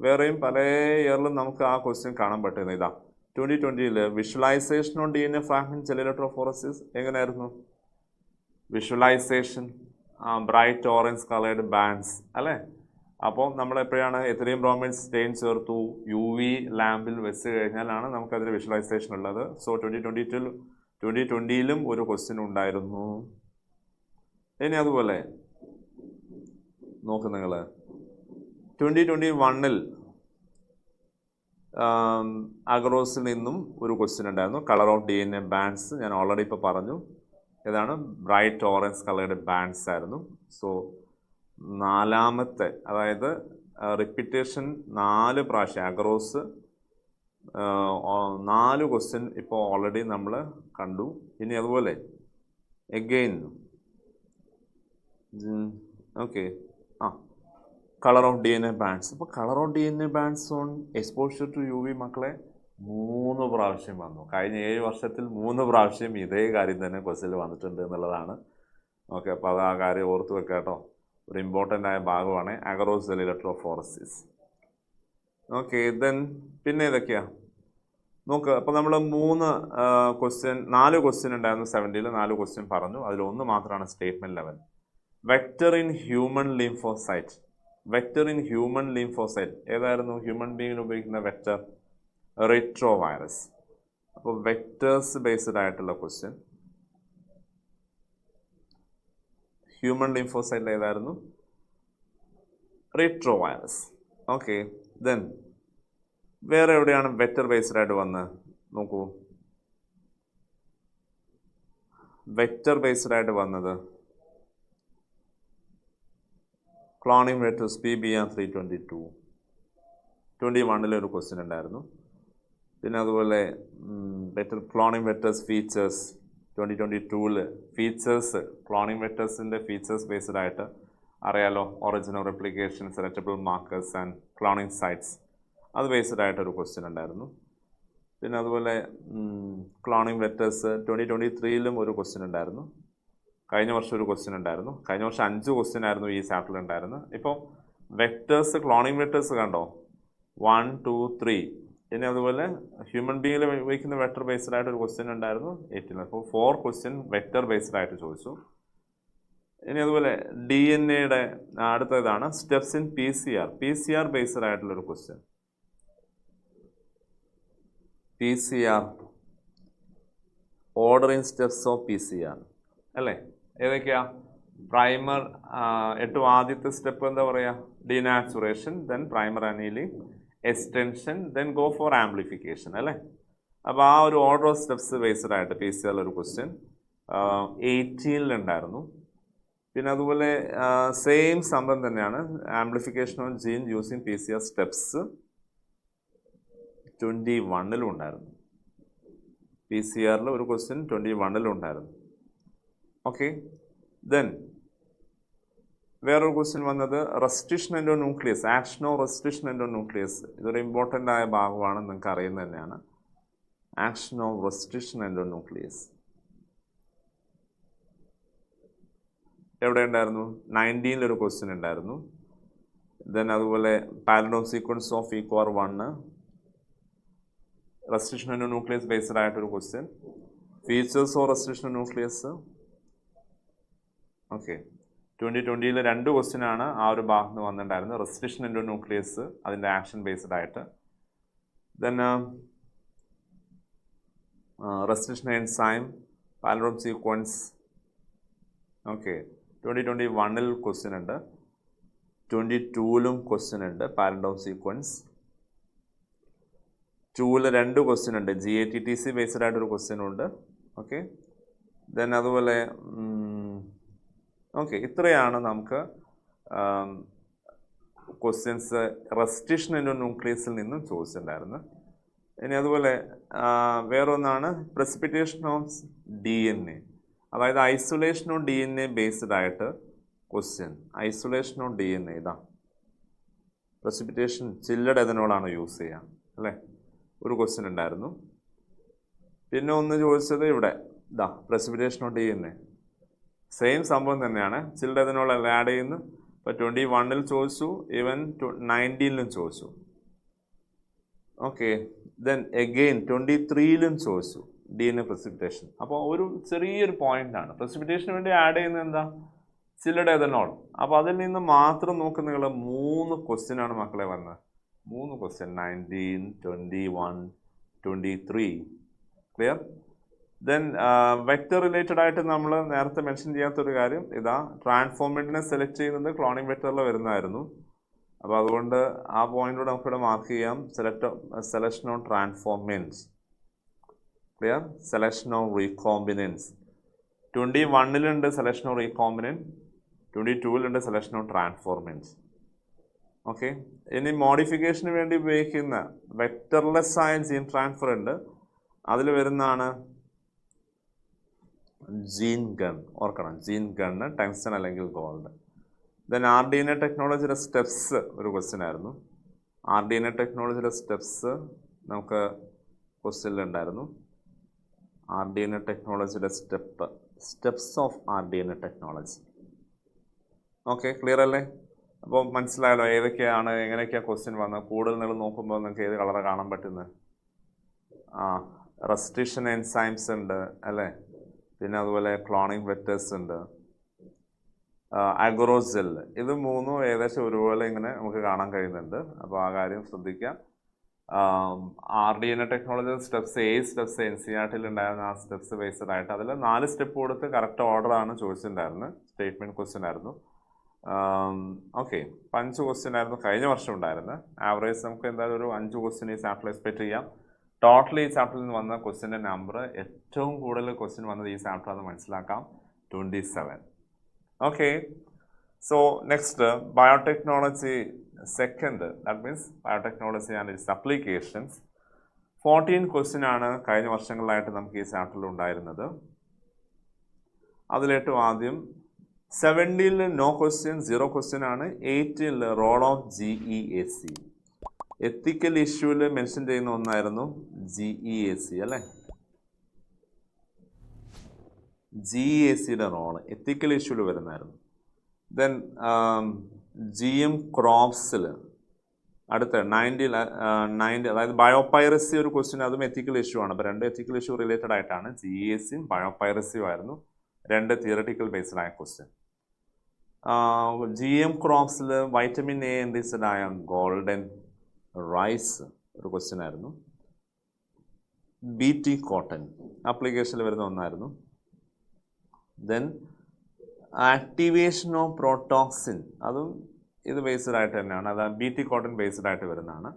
വേറെയും പല ഇയറിലും നമുക്ക് ആ ക്വസ്റ്റ്യൻ കാണാൻ പറ്റുന്നത്. ഇതാ 2020ൽ visualisation on DNA fragment gel electrophoresis എങ്ങനെയായിരുന്നു, visualisation bright orange coloured bands അല്ലേ. അപ്പോൾ നമ്മൾ എപ്പോഴാണ് എത്തിലിയം ബ്രോമൈഡ് സ്റ്റെയിൻ ചേർത്തു, UV ലാമ്പിൽ വെച്ച് കഴിഞ്ഞാലാണ് നമുക്കതിൽ വിഷ്വലൈസേഷൻ ഉള്ളത്. സോ 2020ലും ഒരു ക്വസ്റ്റ്യൻ ഉണ്ടായിരുന്നു. ഇനി അതുപോലെ നോക്ക് നിങ്ങൾ 2021 അഗറോസിൽ നിന്നും ഒരു ക്വസ്റ്റ്യൻ ഉണ്ടായിരുന്നു. കളർ ഓഫ് DNA ബാൻഡ്സ് ഞാൻ ഓൾറെഡി ഇപ്പോൾ പറഞ്ഞു. ഏതാണ്? ബ്രൈറ്റ് ഓറഞ്ച് കളറുടെ ബാൻഡ്സ് ആയിരുന്നു. സോ നാലാമത്തെ, അതായത് റിപ്പീറ്റേഷൻ 4 പ്രാവശ്യം അഗറോസ് 4 ക്വസ്റ്റ്യൻ ഇപ്പോൾ ഓൾറെഡി നമ്മൾ കണ്ടു. ഇനി അതുപോലെ again okay colour of DNA bands. അപ്പോൾ colour of DNA bands on exposure to UV മക്കളെ 3 പ്രാവശ്യം വന്നു. കഴിഞ്ഞ 7 വർഷത്തിൽ 3 പ്രാവശ്യം ഇതേ കാര്യം തന്നെ ക്വസ്റ്റ്യനിൽ വന്നിട്ടുണ്ട് എന്നുള്ളതാണ്. ഓക്കെ, അപ്പോൾ അത് ആ കാര്യം ഓർത്ത് വെക്കുക കേട്ടോ. ഒരു ഇമ്പോർട്ടൻ്റ് ആയ ഭാഗമാണ് അഗറോസ് ഇലക്ട്രോഫോറസിസ്. ഓക്കെ, ദെൻ പിന്നെ ഏതൊക്കെയാണ് നോക്ക്. അപ്പോൾ നമ്മൾ 4 ക്വസ്റ്റ്യൻ ഉണ്ടായിരുന്നു 70-ൽ. 4 ക്വസ്റ്റ്യൻ പറഞ്ഞു. അതിലൊന്ന് മാത്രമാണ് statement level. Vector in human lymphocyte. Vector in human lymphocyte ഏതായിരുന്നു? ഹ്യൂമൻ ബീങ്ങിന് ഉപയോഗിക്കുന്ന വെക്റ്റർ റിട്രോ വൈറസ്. അപ്പോൾ വെക്റ്റേഴ്സ് ബേസ്ഡ് ആയിട്ടുള്ള ക്വസ്റ്റ്യൻ ഹ്യൂമൻ ലിംഫോസൈറ്റിൽ ഏതായിരുന്നു? Retro virus. ഓക്കെ, ദെൻ വേറെ എവിടെയാണ് വെക്റ്റർ ബേസ്ഡ് ആയിട്ട് വന്ന് നോക്കൂ. വെക്റ്റർ ബേസ്ഡ് ആയിട്ട് വന്നത് ക്ലോണിംഗ് വെക്ടേഴ്സ് PBR322 21 ഒരു ക്വസ്റ്റ്യൻ ഉണ്ടായിരുന്നു. പിന്നെ അതുപോലെ cloning vectors features 2022 features, cloning വെക്ടേഴ്സിൻ്റെ ഫീച്ചേഴ്സ് ബേസ്ഡ് ആയിട്ട് അറിയാലോ. Original replication, selectable markers and cloning sites, അത് ബേസ്ഡ് ആയിട്ടൊരു ക്വസ്റ്റ്യൻ ഉണ്ടായിരുന്നു. പിന്നെ അതുപോലെ ക്ലോണിംഗ് വെക്ടേഴ്സ് 2023 ഒരു ക്വസ്റ്റ്യൻ ഉണ്ടായിരുന്നു. കഴിഞ്ഞ വർഷം ഒരു ക്വസ്റ്റ്യൻ ഉണ്ടായിരുന്നു. കഴിഞ്ഞ വർഷം 5 ക്വസ്റ്റ്യൻ ആയിരുന്നു ഈ ചാപ്റ്ററിൽ ഉണ്ടായിരുന്നത്. ഇപ്പോൾ വെക്ടേഴ്സ്, ക്ലോണിംഗ് വെക്ടേഴ്സ് കണ്ടോ, 1, 2, 3. ഇനി അതുപോലെ ഹ്യൂമൻ ബീങ്ങിൽ ഉപയോഗിക്കുന്ന വെക്ടർ ബേസ്ഡ് ആയിട്ട് ഒരു ക്വസ്റ്റ്യൻ ഉണ്ടായിരുന്നു 18. അപ്പോൾ 4 ക്വസ്റ്റ്യൻ വെക്ടർ ബേസ്ഡ് ആയിട്ട് ചോദിച്ചു. ഇനി അതുപോലെ DNA അടുത്തതാണ് സ്റ്റെപ്സ് ഇൻ PCR ബേസ്ഡ് ആയിട്ടുള്ളൊരു question. PCR ordering steps of PCR അല്ലേ? ഏതൊക്കെയാ? പ്രൈമർ, ഏറ്റവും ആദ്യത്തെ സ്റ്റെപ്പ് എന്താ പറയുക? Denaturation, then primer annealing, extension, then go for amplification അല്ലേ? അപ്പോൾ ആ ഒരു ഓർഡർ ഓഫ് സ്റ്റെപ്സ് ബേസ്ഡ് ആയിട്ട് PCR ഒരു ക്വസ്റ്റ്യൻ 18 ഉണ്ടായിരുന്നു. പിന്നെ അതുപോലെ സെയിം സംഭവം തന്നെയാണ് amplification of gene using PCR steps 21 ഉണ്ടായിരുന്നു. PCR ഒരു ക്വസ്റ്റ്യൻ 21 ഉണ്ടായിരുന്നു. ഓക്കെ, ദെൻ വേറൊരു ക്വസ്റ്റ്യൻ വന്നത് restriction endonuclease, action of restriction endonuclease. ഇതൊരു ഇമ്പോർട്ടൻ്റ് ആയ ഭാഗമാണ്, നിങ്ങൾക്ക് അറിയുന്നത് തന്നെയാണ്. Action of restriction endonuclease എവിടെ ഉണ്ടായിരുന്നു? 19 ഒരു ക്വസ്റ്റ്യൻ ഉണ്ടായിരുന്നു. ദെൻ അതുപോലെ palindrome sequence of ECOR1, restriction endonuclease based ആയിട്ടൊരു question. Features of restriction nuclease. Okay, 2020 2 ക്വസ്റ്റ്യനാണ് ആ ഒരു ഭാഗത്ത് നിന്ന് വന്നിട്ടുണ്ടായിരുന്നത്. റെസ്ട്രിക്ഷൻ എൻഡോ ന്യൂക്ലിയസ്, അതിൻ്റെ ആക്ഷൻ ബേസ്ഡ് ആയിട്ട്. Then restriction enzyme, palindrome sequence. Okay, 2021 question ഉണ്ട്, 22 ക്വസ്റ്റ്യൻ ഉണ്ട്. പാരഡോം സീക്വൻസ് 2 2 ക്വസ്റ്റ്യൻ ഉണ്ട്. GATTC ബേസ്ഡ് ആയിട്ടൊരു ക്വസ്റ്റ്യൻ ഉണ്ട്. ഓക്കെ, ദെൻ അതുപോലെ ഓക്കെ, ഇത്രയാണ് നമുക്ക് ക്വസ്റ്റ്യൻസ് റെസ്ട്രിക്ഷൻ എൻഡോ ന്യൂക്ലിയസിൽ നിന്നും ചോദിച്ചിട്ടുണ്ടായിരുന്നു. ഇനി അതുപോലെ വേറൊന്നാണ് പ്രസിപ്പിറ്റേഷൻ ഓഫ് DNA, അതായത് ഐസൊലേഷൻ ഓഫ് DNA ബേസ്ഡ് ആയിട്ട് ക്വസ്റ്റ്യൻ. ഐസൊലേഷൻ ഓഫ് DNA ഇതാ പ്രസിപ്പിറ്റേഷൻ, ചില്ലഡ് എഥനോളാണ് യൂസ് ചെയ്യുക അല്ലേ? ഒരു ക്വസ്റ്റ്യൻ ഉണ്ടായിരുന്നു. പിന്നെ ഒന്ന് ചോദിച്ചത് ഇവിടെ ഇതാ പ്രസിപ്പിറ്റേഷൻ ഓഫ് DNA, സെയിം സംഭവം തന്നെയാണ്. ചില്ലഡ് എഥനോൾ ആഡ് ചെയ്യുന്നു. ഇപ്പോൾ 21 ചോദിച്ചു, ഈവൻ 19 ചോദിച്ചു. ഓക്കെ, ദെൻ എഗെയിൻ 23 ചോദിച്ചു DNA പ്രസിപ്പിറ്റേഷൻ. അപ്പോൾ ഒരു ചെറിയൊരു പോയിന്റാണ്. പ്രസിപ്പിറ്റേഷന് വേണ്ടി ആഡ് ചെയ്യുന്നത് എന്താ? Chilled ethanol. അപ്പോൾ അതിൽ നിന്ന് മാത്രം നോക്ക് നിങ്ങൾ 3 ക്വസ്റ്റ്യനാണ് മക്കളെ വന്നത്. 3 question 19, 21, 23. Clear? Then vector related ആയിട്ട് നമ്മൾ നേരത്തെ മെൻഷൻ ചെയ്യാത്തൊരു കാര്യം ഇതാ, ട്രാൻസ്ഫോർമേറ്റിനെ സെലക്ട് ചെയ്യുന്നത് ക്ലോണിംഗ് വെക്റ്ററിൽ വരുന്നതായിരുന്നു. അപ്പോൾ അതുകൊണ്ട് ആ പോയിന്റിലൂടെ നമുക്കിവിടെ മാർക്ക് ചെയ്യാം. Selection of transformants, clear, selection of recombinants. 21-ലുണ്ട് സെലക്ഷൻ ഓഫ് റീകോമ്പിനൻറ്റ്, 22-ലുണ്ട് സെലക്ഷൻ ഓഫ് ട്രാൻസ്ഫോർമേറ്റ്സ്. ഓക്കെ, ഇനി മോഡിഫിക്കേഷന് വേണ്ടി ഉപയോഗിക്കുന്ന വെക്റ്റർലെസ് ആയ ജീൻ ട്രാൻസ്ഫർ ഉണ്ട്, അതിൽ വരുന്നതാണ് ജീൻ ഗൺ. ഓർക്കണം, ജീൻ ഗണ്ണ് ടങ്സ്റ്റൺ അല്ലെങ്കിൽ ഗോൾഡ്. ദെൻ RDNA ടെക്നോളജിയുടെ സ്റ്റെപ്സ് ഒരു ക്വസ്റ്റ്യൻ ആയിരുന്നു. RDNA ടെക്നോളജിയുടെ സ്റ്റെപ്സ് നമുക്ക് ക്വസ്റ്റ്യനിലുണ്ടായിരുന്നു. RDNA ടെക്നോളജിയുടെ steps of RDNA technology. Okay, clear അല്ലേ? അപ്പോൾ മനസ്സിലായല്ലോ ഏതൊക്കെയാണ്, എങ്ങനെയൊക്കെയാണ് ക്വസ്റ്റ്യൻ വന്നത്. കൂടുതൽ നിങ്ങൾ നോക്കുമ്പോൾ നിങ്ങൾക്ക് ഏത് കളറാണ് കാണാൻ പറ്റുന്നത്? റെസ്ട്രിക്ഷൻ എൻസൈംസ് ഉണ്ട് അല്ലേ, പിന്നെ അതുപോലെ ക്ലോണിംഗ് വെക്റ്റേഴ്സ് ഉണ്ട്, അഗ്രോസെൽ. ഇത് മൂന്നും ഏകദേശം ഒരുപോലെ ഇങ്ങനെ നമുക്ക് കാണാൻ കഴിയുന്നുണ്ട്. അപ്പോൾ ആ കാര്യം ശ്രദ്ധിക്കുക. RDNA technology steps steps NCERT ഉണ്ടായിരുന്ന ആ സ്റ്റെപ്സ് ബേസ്ഡ് ആയിട്ട് അതിൽ 4 സ്റ്റെപ്പ് കൊടുത്ത് കറക്റ്റ് ഓർഡറാണ് ചോദിച്ചിട്ടുണ്ടായിരുന്നത്. സ്റ്റേറ്റ്മെൻറ്റ് ക്വസ്റ്റ്യൻ ആയിരുന്നു. ഓക്കെ, 5 ക്വസ്റ്റ്യൻ ആയിരുന്നു കഴിഞ്ഞ വർഷം ഉണ്ടായിരുന്നത്. ആവറേജ് നമുക്ക് എന്തായാലും ഒരു 5 ക്വസ്റ്റ്യൻ ഈ ചാപ്റ്ററിൽ എക്സ്പെക്ട് ചെയ്യാം. ടോട്ടൽ ഈ ചാപ്റ്ററിൽ നിന്ന് വന്ന ക്വസ്റ്റ്യൻ്റെ നമ്പർ, ഏറ്റവും കൂടുതൽ ക്വസ്റ്റ്യൻ വന്നത് ഈ ചാപ്റ്ററാണെന്ന് മനസ്സിലാക്കാം, 27. Okay, so next biotechnology second, that means biotechnology and it's applications. 14 question ആണ് കഴിഞ്ഞ വർഷങ്ങളിലായിട്ട് നമുക്ക് ഈ ചാപ്റ്ററിൽ ഉണ്ടായിരുന്നത്. അതിലേറ്റവും ആദ്യം 70-ൽ നോ ക്വസ്റ്റ്യൻ, 0 ക്വസ്റ്റ്യൻ ആണ്. 8-ൽ റോൾ ഓഫ് GEAC, എത്തിക്കൽ ഇഷ്യൂവിൽ മെൻഷൻ ചെയ്യുന്ന ഒന്നായിരുന്നു GEAC അല്ലേ. GEACയുടെ റോള് എത്തിക്കൽ ഇഷ്യൂവിൽ വരുന്നതായിരുന്നു. ദെൻ GM ക്രോപ്സിൽ അടുത്ത 90 അതായത് ബയോപൈറസി ഒരു ക്വസ്റ്റ്യൻ, അതും എത്തിക്കൽ ഇഷ്യൂ ആണ്. അപ്പോൾ 2 എത്തിക്കൽ ഇഷ്യൂ റിലേറ്റഡ് ആയിട്ടാണ്. GEACയും ബയോപൈറസിയും ആയിരുന്നു 2 തിയറട്ടിക്കൽ ബേസ്ഡ് ആയ ക്വസ്റ്റ്യൻ. GM ക്രോപ്സിൽ വൈറ്റമിൻ A എൻറിച്ച്ഡ് ആയ ഗോൾഡൻ റൈസ് ഒരു ക്വസ്റ്റ്യൻ ആയിരുന്നു. BT കോട്ടൺ ആപ്ലിക്കേഷനിൽ വരുന്ന ഒന്നായിരുന്നു. ദെൻ ആക്ടിവേഷൻ ഓഫ് പ്രോട്ടോക്സിൻ, അതും ഇത് ബേസ്ഡ് ആയിട്ട് തന്നെയാണ്. അത് BT കോട്ടൺ ബേസ്ഡ് ആയിട്ട് വരുന്നതാണ്.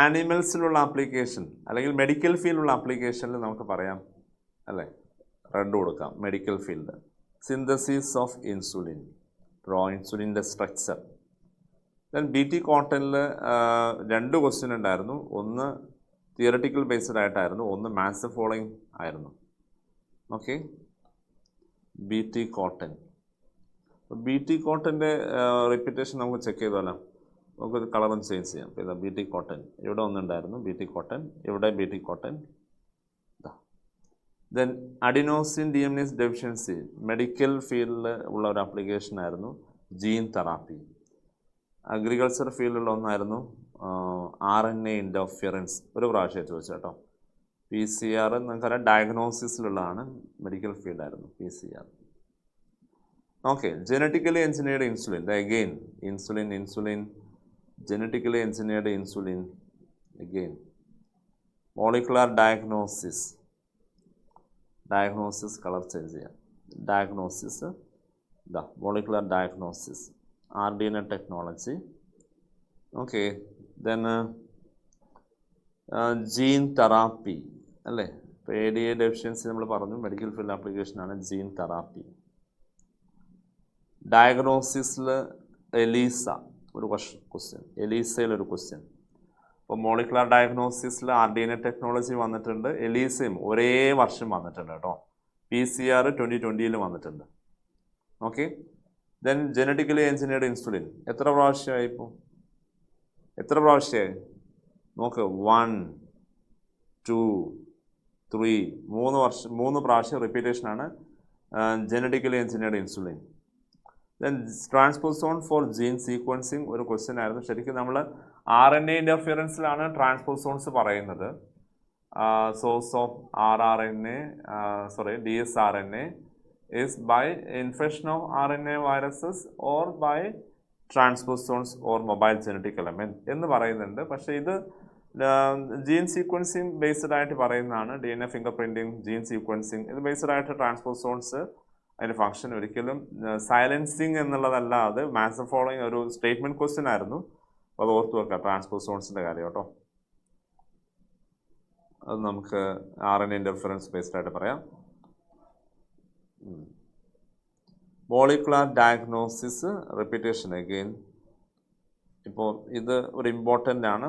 ആനിമൽസിലുള്ള ആപ്ലിക്കേഷൻ അല്ലെങ്കിൽ മെഡിക്കൽ ഫീൽഡിലുള്ള ആപ്ലിക്കേഷനിൽ നമുക്ക് പറയാം അല്ലേ, റെഡ് കൊടുക്കാം. Medical field synthesis of insulin, ഇൻസുലിൻ്റെ സ്ട്രക്ചർ. ദെൻ BT കോട്ടണിൽ 2 ക്വസ്റ്റ്യൻ ഉണ്ടായിരുന്നു. ഒന്ന് തിയറട്ടിക്കൽ ബേസ്ഡ് ആയിട്ടായിരുന്നു, ഒന്ന് മാത്സ് ഫോളോയിങ് ആയിരുന്നു. Okay, BT cotton. BT കോട്ടൻ്റെ റിപ്പീറ്റേഷൻ നമുക്ക് ചെക്ക് ചെയ്തോളാം. നമുക്കൊരു കളറും ചേഞ്ച് ചെയ്യാം. ഇപ്പോൾ ഇതാ BT കോട്ടൺ, ഇവിടെ ഒന്നുണ്ടായിരുന്നു BT കോട്ടൺ, ഇവിടെ BT cotton. Then adenosine DMNase deficiency medical ഫീൽഡിൽ ഉള്ള ഒരു ആപ്ലിക്കേഷൻ ആയിരുന്നു. Gene therapy. അഗ്രികൾച്ചർ ഫീൽഡിലുള്ള ഒന്നായിരുന്നു RNA ഇൻറ്റർഫിയറൻസ്, ഒരു പ്രാവശ്യം ചോദിച്ചു കേട്ടോ. PCR നമുക്കറിയാം ഡയഗ്നോസിസിലുള്ളതാണ്, മെഡിക്കൽ ഫീൽഡായിരുന്നു PCR. Okay, genetically engineered insulin, again insulin genetically engineered insulin, again molecular diagnosis colour change ചെയ്യാം. ഡയഗ്നോസിസ് ഇതാ molecular diagnosis, RDNA technology. Okay, then gene therapy അല്ലേ. ഇപ്പോൾ ADA ഡെഫിഷ്യൻസി നമ്മൾ പറഞ്ഞു, മെഡിക്കൽ ഫീൽഡ് ആപ്ലിക്കേഷനാണ് ജീൻ തെറാപ്പി. ഡയഗ്നോസിസിൽ ELISA ഒരു question, എലീസയിലൊരു ക്വസ്റ്റ്യൻ. അപ്പോൾ മോളിക്കുലർ ഡയഗ്നോസിസിൽ RDNA ടെക്നോളജി വന്നിട്ടുണ്ട്, എലീസയും ഒരേ വർഷം വന്നിട്ടുണ്ട് കേട്ടോ. PCR 2020-ൽ വന്നിട്ടുണ്ട്. Okay, then genetically engineered insulin എത്ര പ്രാവശ്യമായി? ഇപ്പോൾ എത്ര പ്രാവശ്യമായി നോക്ക്, 1 2 3 3 പ്രാവശ്യം റിപ്പീറ്റേഷനാണ് genetically engineered insulin. Then transposon for gene sequencing ഒരു ക്വസ്റ്റ്യൻ ആയിരുന്നു. ശരിക്കും നമ്മൾ RNA ഇൻ്റർഫിയറൻസിലാണ് ട്രാൻസ്പോസോൺസ് പറയുന്നത്. Source of dsRNA is by infection of RNA viruses or by transposons or mobile genetic element എന്ന് പറയുന്നുണ്ട്. പക്ഷേ ഇത് ജീൻ സീക്വൻസിങ് ബേസ്ഡ് ആയിട്ട് പറയുന്നതാണ്. DNA finger printing, gene sequencing, ഇത് ബേസ്ഡ് ആയിട്ട് ട്രാൻസ്പോസോൺസ് അതിൻ്റെ ഫംഗ്ഷൻ ഒരിക്കലും സൈലൻസിങ് എന്നുള്ളതല്ല. അത് മാത്സ് ഫോളോയിങ് ഒരു സ്റ്റേറ്റ്മെൻറ്റ് ക്വസ്റ്റ്യൻ ആയിരുന്നു. അത് ഓർത്ത് വെക്കാം, ട്രാൻസ്പോസോൺസിൻ്റെ കാര്യം കേട്ടോ. അത് നമുക്ക് RNA ഇൻ്റർഫറൻസ് ബേസ്ഡ് ആയിട്ട് പറയാം. Molecular diagnosis repetition again. ഇപ്പോൾ ഇത് ഒരു ഇമ്പോർട്ടൻ്റ് ആണ്.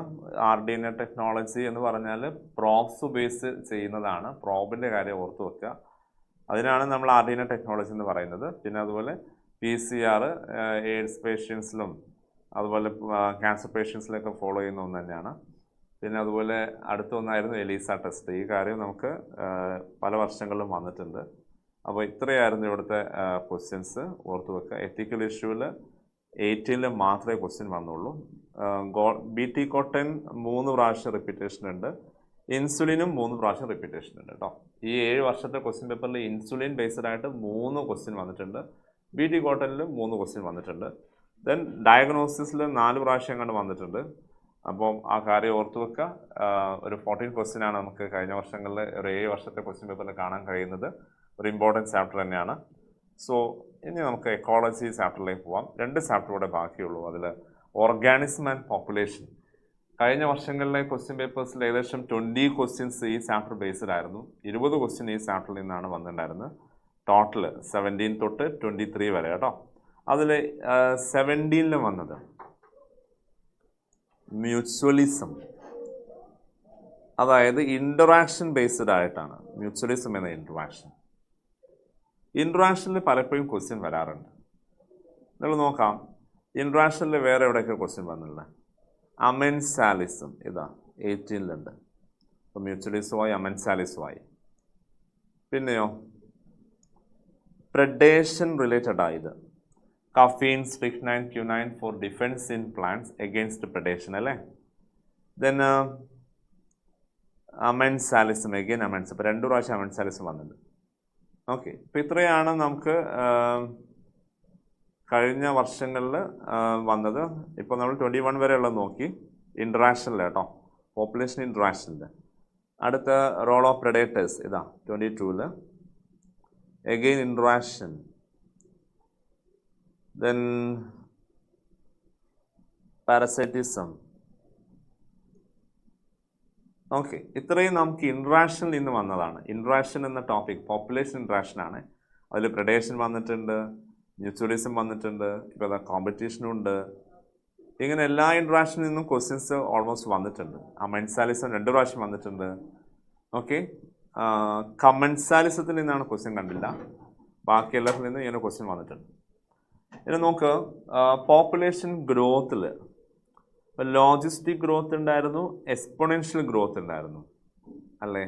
RDNA ടെക്നോളജി എന്ന് പറഞ്ഞാൽ പ്രോബ്സ് ബേസ് ചെയ്യുന്നതാണ്. പ്രോബിൻ്റെ കാര്യം ഓർത്ത് വെക്കുക. അതിനാണ് നമ്മൾ RDNA ടെക്നോളജി എന്ന് പറയുന്നത്. പിന്നെ അതുപോലെ PCR എയ്ഡ്സ് പേഷ്യൻസിലും അതുപോലെ ക്യാൻസർ പേഷ്യൻസിലൊക്കെ ഫോളോ ചെയ്യുന്ന ഒന്ന് തന്നെയാണ്. പിന്നെ അതുപോലെ അടുത്തൊന്നായിരുന്നു എലീസ ടെസ്റ്റ്. ഈ കാര്യം നമുക്ക് പല വർഷങ്ങളിലും വന്നിട്ടുണ്ട്. അപ്പോൾ ഇത്രയായിരുന്നു ഇവിടുത്തെ ക്വസ്റ്റ്യൻസ്, ഓർത്ത് വെക്കുക. എത്തിക്കൽ ഇഷ്യൂവിൽ 18 മാത്രമേ ക്വസ്റ്റ്യൻ വന്നുള്ളൂ. BT കോട്ടൺ 3 പ്രാവശ്യം റിപ്പീറ്റേഷൻ ഉണ്ട്. ഇൻസുലിനും 3 പ്രാവശ്യം റിപ്പീറ്റേഷൻ ഉണ്ട് കേട്ടോ. ഈ 7 വർഷത്തെ ക്വസ്റ്റ്യൻ പേപ്പറിൽ ഇൻസുലിൻ ബേസ്ഡ് ആയിട്ട് 3 ക്വസ്റ്റ്യൻ വന്നിട്ടുണ്ട്. BT കോട്ടണിലും 3 ക്വസ്റ്റ്യൻ വന്നിട്ടുണ്ട്. ദെൻ ഡയഗ്നോസിസിൽ 4 പ്രാവശ്യം കണ്ട് വന്നിട്ടുണ്ട്. അപ്പം ആ കാര്യം ഓർത്ത് വെക്കുക. ഒരു 14 ക്വസ്റ്റ്യനാണ് നമുക്ക് കഴിഞ്ഞ വർഷങ്ങളിൽ ഒരു 7 വർഷത്തെ ക്വസ്റ്റ്യൻ പേപ്പറിൽ കാണാൻ കഴിയുന്നത്. ഒരു ഇമ്പോർട്ടൻറ്റ് ചാപ്റ്റർ തന്നെയാണ്. സോ ഇനി നമുക്ക് എക്കോളജി ചാപ്റ്ററിലേക്ക് പോവാം. 2 ചാപ്റ്റർ കൂടെ ബാക്കിയുള്ളൂ. അതിൽ ഓർഗാനിസം ആൻഡ് പോപ്പുലേഷൻ. കഴിഞ്ഞ വർഷങ്ങളിലെ ക്വസ്റ്റ്യൻ പേപ്പേഴ്സിൽ ഏകദേശം 20 ക്വസ്റ്റ്യൻസ് ഈ ചാപ്റ്റർ ബേസ്ഡ് ആയിരുന്നു. 20 ക്വസ്റ്റ്യൻ ഈ ചാപ്റ്ററിൽ നിന്നാണ് വന്നിട്ടുണ്ടായിരുന്നത്. ടോട്ടൽ 17 തൊട്ട് 23 വരെ കേട്ടോ. അതിൽ 17ൽ വന്നത് മ്യൂച്വലിസം, അതായത് ഇൻ്ററാക്ഷൻ ബേസ്ഡ് ആയിട്ടാണ്. മ്യൂച്വലിസം എന്ന ഇൻ്ററാക്ഷനിൽ പലപ്പോഴും ക്വസ്റ്റ്യൻ വരാറുണ്ട്. നിങ്ങൾ നോക്കാം, ഇൻ്ററാക്ഷനിൽ വേറെ എവിടെയൊക്കെ ക്വസ്റ്റ്യൻ വന്നിട്ടുള്ളത്. അമെൻസാലിസം ഇതാ 18ലുണ്ട്. അപ്പോൾ മ്യൂച്വലിസമായി അമെൻസാലിസമായി. പിന്നെയോ പ്രെഡേഷൻ റിലേറ്റഡ് ആയത് caffeine, strychnine, quinine for defence in plants against predation അല്ലേ. ദെൻ അമെൻസാലിസം എഗെയിൻ അമെൻസ്. ഇപ്പോൾ 2 പ്രാവശ്യം അമെൻസാലിസം വന്നിട്ടുണ്ട്. ഓക്കെ, ഇപ്പോൾ ഇത്രയാണ് നമുക്ക് കഴിഞ്ഞ വർഷങ്ങളിൽ വന്നത്. ഇപ്പോൾ നമ്മൾ 21 വരെയുള്ളത് നോക്കി. ഇൻട്രാക്ഷനിൽ കേട്ടോ, പോപ്പുലേഷൻ ഇൻട്രാക്ഷനിൽ. അടുത്ത റോൾ ഓഫ് പ്രെഡേറ്റേഴ്സ് ഇതാ 22ൽ. Again interaction. Then parasitism. Okay, ഇത്രയും നമുക്ക് ഇൻട്രാക്ഷനിൽ നിന്ന് വന്നതാണ്. ഇൻട്രാക്ഷൻ എന്ന ടോപ്പിക് പോപ്പുലേഷൻ ഇൻട്രാക്ഷൻ ആണ്. അതിൽ പ്രെഡേഷൻ വന്നിട്ടുണ്ട്, മ്യൂച്വലിസം വന്നിട്ടുണ്ട്, ഇപ്പോൾ അതാ കോമ്പറ്റീഷനും ഉണ്ട്. ഇങ്ങനെ എല്ലാ ഇൻട്രാക്ഷനിൽ നിന്നും ക്വസ്റ്റ്യൻസ് ഓൾമോസ്റ്റ് വന്നിട്ടുണ്ട്. അമെൻസാലിസം 2 പ്രാവശ്യം വന്നിട്ടുണ്ട്. ഓക്കെ, കമൻസാലിസത്തിൽ നിന്നാണ് ക്വസ്റ്റ്യൻ കണ്ടില്ല. ബാക്കി എല്ലാത്തിൽ നിന്നും ഇങ്ങനെ ക്വസ്റ്റ്യൻ വന്നിട്ടുണ്ട്. ഇനി നോക്ക്, പോപ്പുലേഷൻ ഗ്രോത്തിൽ ലോജിസ്റ്റിക് ഗ്രോത്ത് ഉണ്ടായിരുന്നു, എക്സ്പോണൻഷ്യൽ ഗ്രോത്ത് ഉണ്ടായിരുന്നു അല്ലേ.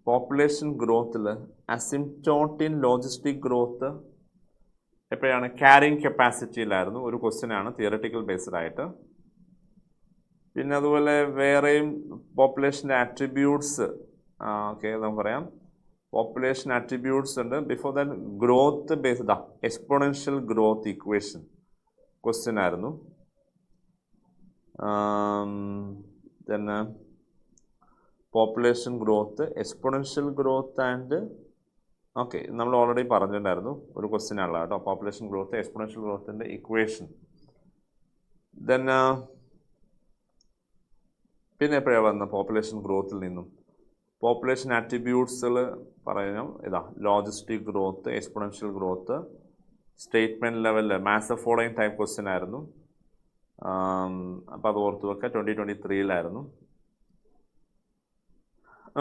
പോപ്പുലേഷൻ ഗ്രോത്തിൽ അസിംപ്റ്റോട്ടിൻ ലോജിസ്റ്റിക് ഗ്രോത്ത് എപ്പോഴാണ്? ക്യാരിങ് കപ്പാസിറ്റിയിലായിരുന്നു. ഒരു ക്വസ്റ്റ്യനാണ് തിയററ്റിക്കൽ ബേസ്ഡ് ആയിട്ട്. പിന്നെ അതുപോലെ വേറെയും പോപ്പുലേഷൻ്റെ ആട്രിബ്യൂട്ട്സ് ഓക്കെ നമുക്ക് പറയാം. പോപ്പുലേഷൻ ആട്രിബ്യൂട്ട്സ് ഉണ്ട്. Before that growth based exponential growth equation question ആയിരുന്നു. പിന്നെ population growth, exponential growth and okay നമ്മൾ ഓൾറെഡി പറഞ്ഞിട്ടുണ്ടായിരുന്നു. ഒരു ക്വസ്റ്റ്യൻ ആണല്ലോ കേട്ടോ, പോപ്പുലേഷൻ ഗ്രോത്ത് എക്സ്പോണൻഷ്യൽ ഗ്രോത്തിൻ്റെ ഇക്വേഷൻ. ദെൻ പിന്നെ എപ്പോഴാണ് വന്നത് പോപ്പുലേഷൻ ഗ്രോത്തിൽ നിന്നും? പോപ്പുലേഷൻ ആട്രിബ്യൂട്ട്സുകൾ പറയാം. ഇതാ logistic growth, exponential growth, statement ലെവലിൽ match of following type question ആയിരുന്നു. അപ്പോൾ അത് ഓർത്ത് വെക്കുക. 2023ലായിരുന്നു.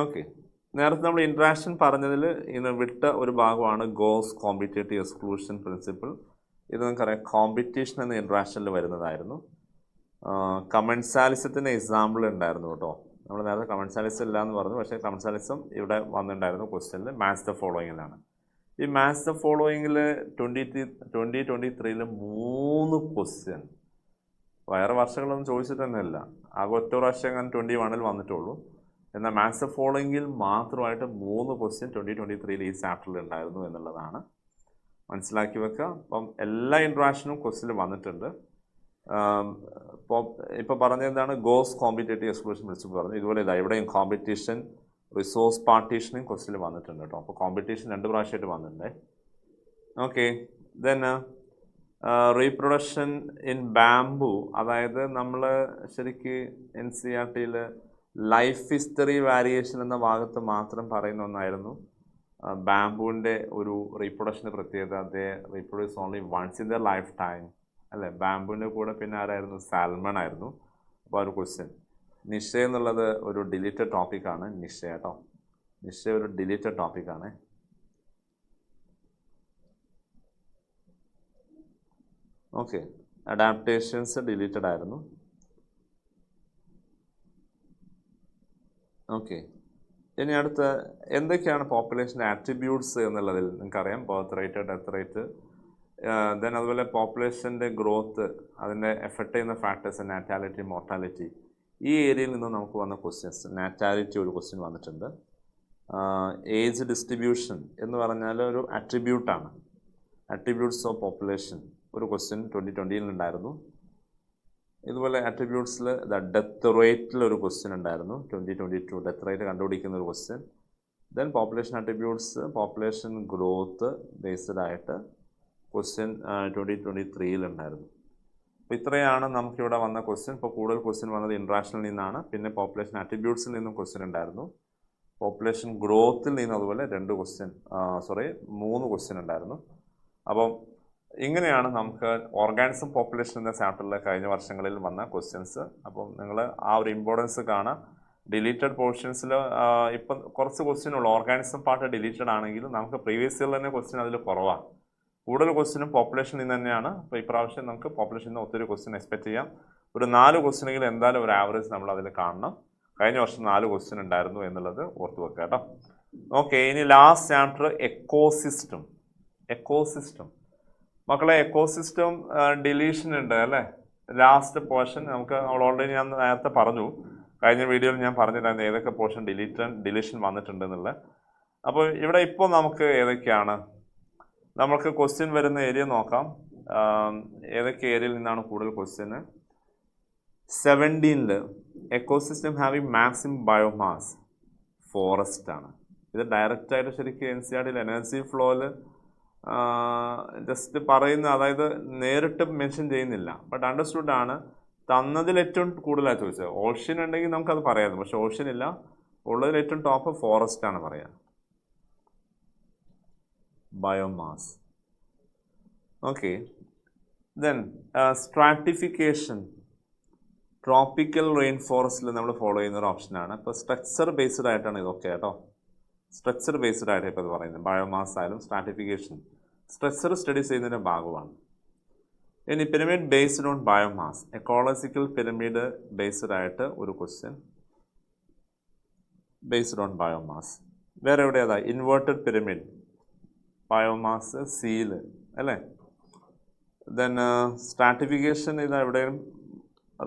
ഓക്കെ, നേരത്തെ നമ്മൾ ഇൻട്രാക്ഷൻ പറഞ്ഞതിൽ ഇന്ന് വിട്ട ഒരു ഭാഗമാണ് ഗോസ് കോമ്പറ്റേറ്റീവ് എക്സ്ക്ലൂഷൻ പ്രിൻസിപ്പിൾ. ഇത് നമുക്കറിയാം കോമ്പറ്റീഷൻ എന്ന ഇൻട്രാക്ഷനിൽ വരുന്നതായിരുന്നു. കമൻസാലിസത്തിൻ്റെ എക്സാമ്പിൾ ഉണ്ടായിരുന്നു കേട്ടോ. നമ്മൾ നേരത്തെ കമൻസാലിസം ഇല്ല എന്ന് പറഞ്ഞു, പക്ഷേ കമൻസാലിസം ഇവിടെ വന്നിട്ടുണ്ടായിരുന്നു ക്വസ്റ്റ്യനിൽ. മാത്സ് ദ ഫോളോയിങ്ങിലാണ്. ഈ മാത്സ് ദ ഫോളോയിങ്ങിൽ 2023ൽ 3 ക്വസ്റ്റ്യൻ. വേറെ വർഷങ്ങളൊന്നും ചോദിച്ചിട്ട് തന്നെയല്ല, ആകെ ഒറ്റ പ്രാവശ്യം ഞാൻ 21ൽ വന്നിട്ടുള്ളൂ. എന്നാൽ മാത്സ് ഓഫ് ഫോളോയിങ്ങിൽ മാത്രമായിട്ട് 3 ക്വസ്റ്റ്യൻ 2023ൽ ഈ ചാപ്റ്ററിൽ ഉണ്ടായിരുന്നു എന്നുള്ളതാണ് മനസ്സിലാക്കി വെക്കുക. അപ്പം എല്ലാ ഇൻട്രാക്ഷനും ക്വസ്റ്റ്യൻ വന്നിട്ടുണ്ട്. ഇപ്പോൾ പറഞ്ഞെന്താണ് ഗോസ് കോമ്പറ്റേറ്റീവ് എക്സ്ക്ലൂഷൻ പ്രിൻസിപ്പിൾ പറഞ്ഞു. ഇതുപോലെ ഇതാ ഇവിടെയും കോമ്പറ്റീഷൻ റിസോഴ്സ് പാർട്ടീഷനും ക്വസ്റ്റിൽ വന്നിട്ടുണ്ട് കേട്ടോ. അപ്പോൾ കോമ്പറ്റീഷൻ 2 പ്രാവശ്യമായിട്ട് വന്നിട്ടുണ്ട്. Okay, then reproduction in bamboo, അതായത് നമ്മൾ ശരിക്ക് NCERT-യിൽ ലൈഫ് ഹിസ്റ്ററി വാരിയേഷൻ എന്ന ഭാഗത്ത് മാത്രം പറയുന്ന ഒന്നായിരുന്നു ബാംബുവിൻ്റെ ഒരു റീപ്രൊഡക്ഷൻ്റെ പ്രത്യേകത. അതേ reproduce only once in the lifetime അല്ലേ. ബാംബുവിൻ്റെ കൂടെ പിന്നെ ആരായിരുന്നു? സാൽമൺ ആയിരുന്നു. അപ്പോൾ ഒരു ക്വസ്റ്റ്യൻ, നിഷ എന്നുള്ളത് ഒരു ഡിലീറ്റഡ് ടോപ്പിക്കാണ്. നിഷ കേട്ടോ, നിഷ ഒരു ഡിലീറ്റഡ് ടോപ്പിക്കാണ്. ഓക്കെ, അഡാപ്റ്റേഷൻസ് ഡിലീറ്റഡ് ആയിരുന്നു. ഓക്കെ, ഇനി അടുത്ത എന്തൊക്കെയാണ് പോപ്പുലേഷൻ്റെ ആട്രിബ്യൂട്ട്സ് എന്നുള്ളതിൽ നിങ്ങൾക്കറിയാം. Birth rate, death rate, then അതുപോലെ പോപ്പുലേഷൻ്റെ ഗ്രോത്ത്, അതിൻ്റെ എഫക്റ്റ് ചെയ്യുന്ന ഫാക്ടേഴ്സ്, നാറ്റാലിറ്റി, മോർട്ടാലിറ്റി. ഈ ഏരിയയിൽ നിന്ന് നമുക്ക് വന്ന ക്വസ്റ്റ്യൻസ്, നാറ്റാലിറ്റി ഒരു ക്വസ്റ്റ്യൻ വന്നിട്ടുണ്ട്. ഏജ് ഡിസ്ട്രിബ്യൂഷൻ എന്ന് പറഞ്ഞാൽ ഒരു അട്രിബ്യൂട്ടാണ്. അട്രിബ്യൂട്ട്സ് ഓഫ് പോപ്പുലേഷൻ ഒരു ക്വസ്റ്റ്യൻ 2020-ൽ ഉണ്ടായിരുന്നു. ഇതുപോലെ അട്രിബ്യൂട്ട്സിൽ ഡെത്ത് റേറ്റിൽ ഒരു ക്വസ്റ്റ്യൻ ഉണ്ടായിരുന്നു 2022, ഡെത്ത് റേറ്റ് കണ്ടുപിടിക്കുന്ന ഒരു question. Then population attributes, population growth based ആയിട്ട് ക്വസ്റ്റ്യൻ 2023-ൽ ഉണ്ടായിരുന്നു. അപ്പോൾ ഇത്രയാണ് നമുക്കിവിടെ വന്ന ക്വസ്റ്റ്യൻ. ഇപ്പോൾ കൂടുതൽ ക്വസ്റ്റ്യൻ വന്നത് ഇൻട്രാക്ഷനിൽ നിന്നാണ്. പിന്നെ പോപ്പുലേഷൻ അട്രിബ്യൂട്ട്സിൽ നിന്നും ക്വസ്റ്റ്യൻ ഉണ്ടായിരുന്നു. പോപ്പുലേഷൻ ഗ്രോത്തിൽ നിന്ന് അതുപോലെ 3 ക്വസ്റ്റ്യൻ ഉണ്ടായിരുന്നു. അപ്പം ഇങ്ങനെയാണ് നമുക്ക് ഓർഗാനിസം പോപ്പുലേഷൻ എന്ന ചാപ്റ്ററിൽ കഴിഞ്ഞ വർഷങ്ങളിൽ വന്ന ക്വസ്റ്റ്യൻസ്. അപ്പം നിങ്ങൾ ആ ഒരു ഇമ്പോർട്ടൻസ് കാണാം. ഡിലീറ്റഡ് പോർഷൻസിൽ ഇപ്പം കുറച്ച് ക്വസ്റ്റ്യൻ ഉള്ളൂ. ഓർഗാനിസം പാർട്ട് ഡിലീറ്റഡ് ആണെങ്കിൽ നമുക്ക് പ്രീവിയസ് ഇയറിൽ തന്നെ ക്വസ്റ്റ്യൻ അതിൽ കുറവാണ്. കൂടുതൽ ക്വസ്റ്റ്യനും പോപ്പുലേഷനിൽ നിന്ന് തന്നെയാണ്. അപ്പോൾ ഇപ്രാവശ്യം നമുക്ക് പോപ്പുലേഷനിൽ നിന്ന് ഒത്തിരി ക്വസ്റ്റ്യൻ എക്സ്പെക്ട് ചെയ്യാം. ഒരു 4 ക്വസ്റ്റ്യനെങ്കിലും എന്തായാലും ഒരു ആവറേജ് നമ്മൾ അതിൽ കാണണം. കഴിഞ്ഞ വർഷം 4 ക്വസ്റ്റ്യൻ ഉണ്ടായിരുന്നു എന്നുള്ളത് ഓർത്ത് വെക്കുക കേട്ടോ. ഓക്കെ, ഇനി ലാസ്റ്റ് ചാപ്റ്റർ എക്കോസിസ്റ്റം. മക്കളെ, എക്കോസിസ്റ്റം ഡിലീഷൻ ഉണ്ട് അല്ലേ. ലാസ്റ്റ് പോർഷൻ നമുക്ക് ഓൾറെഡി ഞാൻ നേരത്തെ പറഞ്ഞു, കഴിഞ്ഞ വീഡിയോയിൽ ഞാൻ പറഞ്ഞിട്ടുണ്ടായിരുന്നു ഏതൊക്കെ പോർഷൻ ഡിലീഷൻ വന്നിട്ടുണ്ട് എന്നുള്ളത്. അപ്പോൾ ഇവിടെ ഇപ്പോൾ നമുക്ക് ഏതൊക്കെയാണ് നമുക്ക് ക്വസ്റ്റ്യൻ വരുന്ന ഏരിയ നോക്കാം. ഏതൊക്കെ ഏരിയയിൽ നിന്നാണ് കൂടുതൽ ക്വസ്റ്റ്യന്? 17-ൽ ecosystem having maximum biomass, forest ആണ്. ഇത് ഡയറക്റ്റായിട്ട് ശരിക്കും NCERT-ൽ എനർജി ഫ്ലോയിൽ ജസ്റ്റ് പറയുന്ന, അതായത് നേരിട്ട് മെൻഷൻ ചെയ്യുന്നില്ല. ബട്ട് അണ്ടർസ്റ്റുഡ് ആണ്. തന്നതിൽ ഏറ്റവും കൂടുതലാണ് ചോദിച്ചത്. ഓഷ്യൻ ഉണ്ടെങ്കിൽ നമുക്കത് പറയാമായിരുന്നു, പക്ഷെ ഓഷ്യൻ ഇല്ല. ഉള്ളതിൽ ഏറ്റവും ടോപ്പ് ഫോറസ്റ്റ് ആണ് പറയുക. Biomass. Okay, then stratification. Tropical rain ഫോറസ്റ്റിൽ നമ്മൾ ഫോളോ ചെയ്യുന്ന ഒരു ഓപ്ഷനാണ്. ഇപ്പോൾ സ്ട്രക്ചർ ബേസ്ഡ് ആയിട്ടാണ് ഇതൊക്കെ കേട്ടോ. സ്ട്രക്ചർ ബേസ്ഡ് ആയിട്ട് ഇപ്പോൾ ഇത് പറയുന്നത്. ബയോമാസ് ആയാലും സ്ട്രാറ്റിഫിക്കേഷൻ സ്ട്രക്ചർ സ്റ്റഡീസ് ചെയ്യുന്നതിൻ്റെ ഭാഗമാണ്. ഇനി pyramid based on biomass, ecological pyramid based ആയിട്ട് ഒരു ക്വസ്റ്റ്യൻ ബേസ്ഡ് ഓൺ ബയോമാസ്. വേറെ എവിടെയാ? ഇൻവേർട്ടഡ് പിരമിഡ്, ബയോമാസ്, സീല് അല്ലേ. ദെൻ സ്ട്രാറ്റിഫിക്കേഷൻ, ഇത് എവിടെയും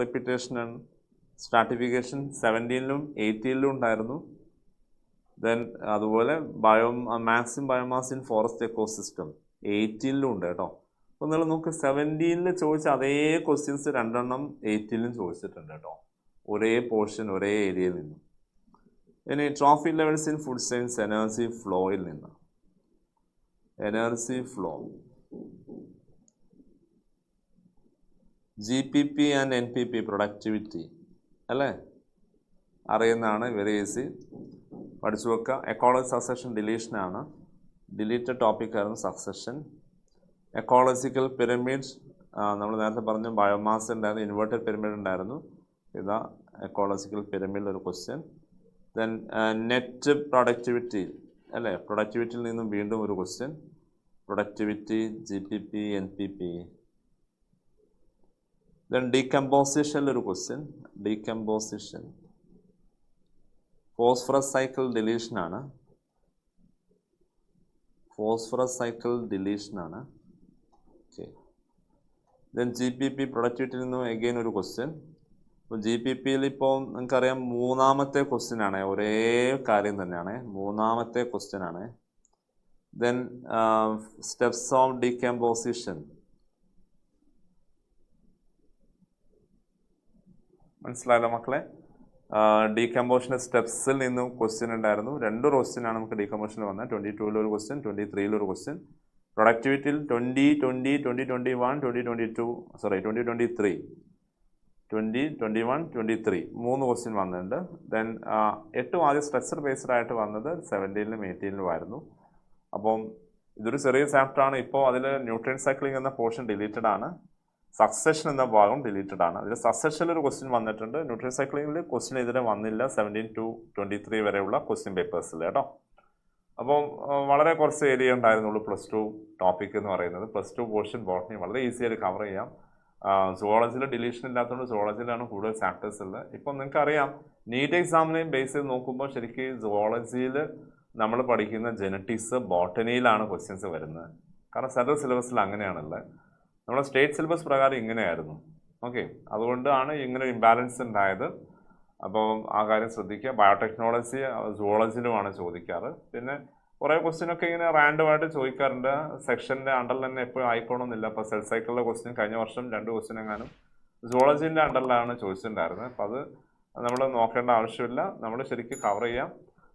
റിപ്പീറ്റേഷനാണ്. സ്ട്രാറ്റിഫിക്കേഷൻ 17-ലും 18-ലും ഉണ്ടായിരുന്നു. ദെൻ അതുപോലെ maximum biomass in forest ecosystem 18-ലും ഉണ്ട് കേട്ടോ. അപ്പോൾ നിങ്ങൾ നമുക്ക് 17-ൽ ചോദിച്ച അതേ ക്വസ്റ്റ്യൻസ് 2 എണ്ണം 18-ലും ചോദിച്ചിട്ടുണ്ട് കേട്ടോ. ഒരേ പോർഷൻ, ഒരേ ഏരിയയിൽ നിന്ന്. ഇനി trophy levels in food science, energy ഫ്ലോയിൽ നിന്ന്. Energy flow, GPP and NPP productivity അല്ലേ, അറിയുന്നതാണ്. വെരി ഈസി, പഠിച്ചു വെക്കുക. എക്കോളജി സക്സഷൻ ഡിലീഷനാണ്. ഡിലീറ്റഡ് ടോപ്പിക്കായിരുന്നു സക്സഷൻ. എക്കോളജിക്കൽ പിരമിഡ് നമ്മൾ നേരത്തെ പറഞ്ഞു. ബയോമാസ് ഉണ്ടായിരുന്നു, ഇൻവേർട്ടഡ് പിരമിഡ് ഉണ്ടായിരുന്നു. ഇതാ എക്കോളജിക്കൽ പിരമിഡിൽ ഒരു ക്വസ്റ്റ്യൻ. ദെൻ നെറ്റ് പ്രൊഡക്ടിവിറ്റി അല്ലേ, പ്രൊഡക്ടിവിറ്റിയിൽ നിന്നും വീണ്ടും ഒരു question. Productivity, GPP, NPP. Then ഡീകമ്പോസിഷനിൽ ഒരു ക്വസ്റ്റ്യൻ. ഡീകമ്പോസിഷൻ, ഫോസ്ഫറസ് സൈക്കിൾ ഡിലീഷനാണ്. ഓക്കെ. ദെൻ GPP പ്രൊഡക്ടിവിറ്റിയിൽ നിന്നും എഗെയിൻ ഒരു ക്വസ്റ്റ്യൻ. അപ്പോൾ GPP-യിൽ ഇപ്പോൾ നിങ്ങൾക്കറിയാം 3-ാമത്തെ ക്വസ്റ്റ്യൻ ആണ്. ഒരേ കാര്യം തന്നെയാണ്, 3-ാമത്തെ ക്വസ്റ്റ്യൻ ആണ്. Then steps of decomposition. മനസ്സിലായല്ലോ മക്കളെ? ഡീകമ്പോഷൻ്റെ സ്റ്റെപ്സിൽ നിന്നും ക്വസ്റ്റ്യൻ ഉണ്ടായിരുന്നു. 2 ക്വസ്റ്റ്യനാണ് നമുക്ക് ഡീകമ്പോഷനിൽ വന്നത്. 22 ഒരു ക്വസ്റ്റ്യൻ, 23 ഒരു ക്വസ്റ്റ്യൻ. പ്രൊഡക്ടിവിറ്റിയിൽ 2020, 2021, 2022 2023 2021, 23 3 ക്വസ്റ്റ്യൻ വന്നിട്ടുണ്ട്. ദെൻ 8 ആദ്യം സ്ട്രക്ചർ ബേസ്ഡ് ആയിട്ട് വന്നത് 17ലും 18ലും ആയിരുന്നു. അപ്പം ഇതൊരു ചെറിയ ചാപ്റ്ററാണ്. ഇപ്പോൾ അതിൽ ന്യൂട്രിയൻ സൈക്ലിംഗ് എന്ന പോർഷൻ ഡിലീറ്റഡ് ആണ്. സക്സഷൻ എന്ന ഭാഗം ഡിലീറ്റഡ് ആണ്. അതിൽ സക്സഷനിൽ ഒരു ക്വസ്റ്റ്യൻ വന്നിട്ടുണ്ട്. ന്യൂട്രിയൻ സൈക്ലിംഗിൽ ക്വസ്റ്റ്യൻ ഇതിലെ വന്നില്ല 17 to 23 വരെയുള്ള ക്വസ്റ്റ്യൻ പേപ്പേഴ്സിൽ കേട്ടോ. അപ്പം വളരെ കുറച്ച് ഏരിയ ഉണ്ടായിരുന്നുള്ളൂ +2 ടോപ്പിക് എന്ന് പറയുന്നത്. +2 പോർഷൻ ബോട്ടണി വളരെ ഈസി ആയിട്ട് കവർ ചെയ്യാം. സുവോളജിയിൽ ഡിലീഷൻ ഇല്ലാത്തതുകൊണ്ട് സുവോളജിയിലാണ് കൂടുതൽ ചാപ്റ്റേഴ്സ് ഉള്ളത്. ഇപ്പം നിങ്ങൾക്കറിയാം നീറ്റ് എക്സാമിനെയും ബേസ് ചെയ്ത് നോക്കുമ്പോൾ ശരിക്കും സുവോളജിയിൽ നമ്മൾ പഠിക്കുന്ന ജെനറ്റിക്സ് ബോട്ടണിയിലാണ് ക്വസ്റ്റ്യൻസ് വരുന്നത്. കാരണം സെൻട്രൽ സിലബസിൽ അങ്ങനെയാണുള്ളത്. നമ്മുടെ സ്റ്റേറ്റ് സിലബസ് പ്രകാരം ഇങ്ങനെയായിരുന്നു. ഓക്കെ, അതുകൊണ്ടാണ് ഇങ്ങനെ ഇംബാലൻസ് ഉണ്ടായത്. അപ്പം ആ കാര്യം ശ്രദ്ധിക്കുക. ബയോടെക്നോളജി സുവോളജിയിലുമാണ് ചോദിക്കാറ്. പിന്നെ കുറേ ക്വസ്റ്റ്യനൊക്കെ ഇങ്ങനെ റാൻഡമായിട്ട് ചോദിക്കാറുണ്ട്. സെക്ഷൻ്റെ അണ്ടറിൽ തന്നെ എപ്പോഴും ആയിക്കോണമെന്നില്ല. അപ്പോൾ സെൽ സൈക്കിളിലെ ക്വസ്റ്റ്യൻ കഴിഞ്ഞ വർഷം 2 ക്വസ്റ്റ്യൻ എങ്ങാനും സുവോളജീൻ്റെ അണ്ടറിലാണ് ചോദിച്ചിട്ടുണ്ടായിരുന്നത്. അപ്പോൾ അത് നമ്മൾ നോക്കേണ്ട ആവശ്യമില്ല. നമ്മൾ ശരിക്കും കവർ ചെയ്യാം.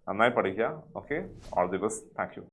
നന്നായി പഠിക്കുക. Okay, all the best. Thank you.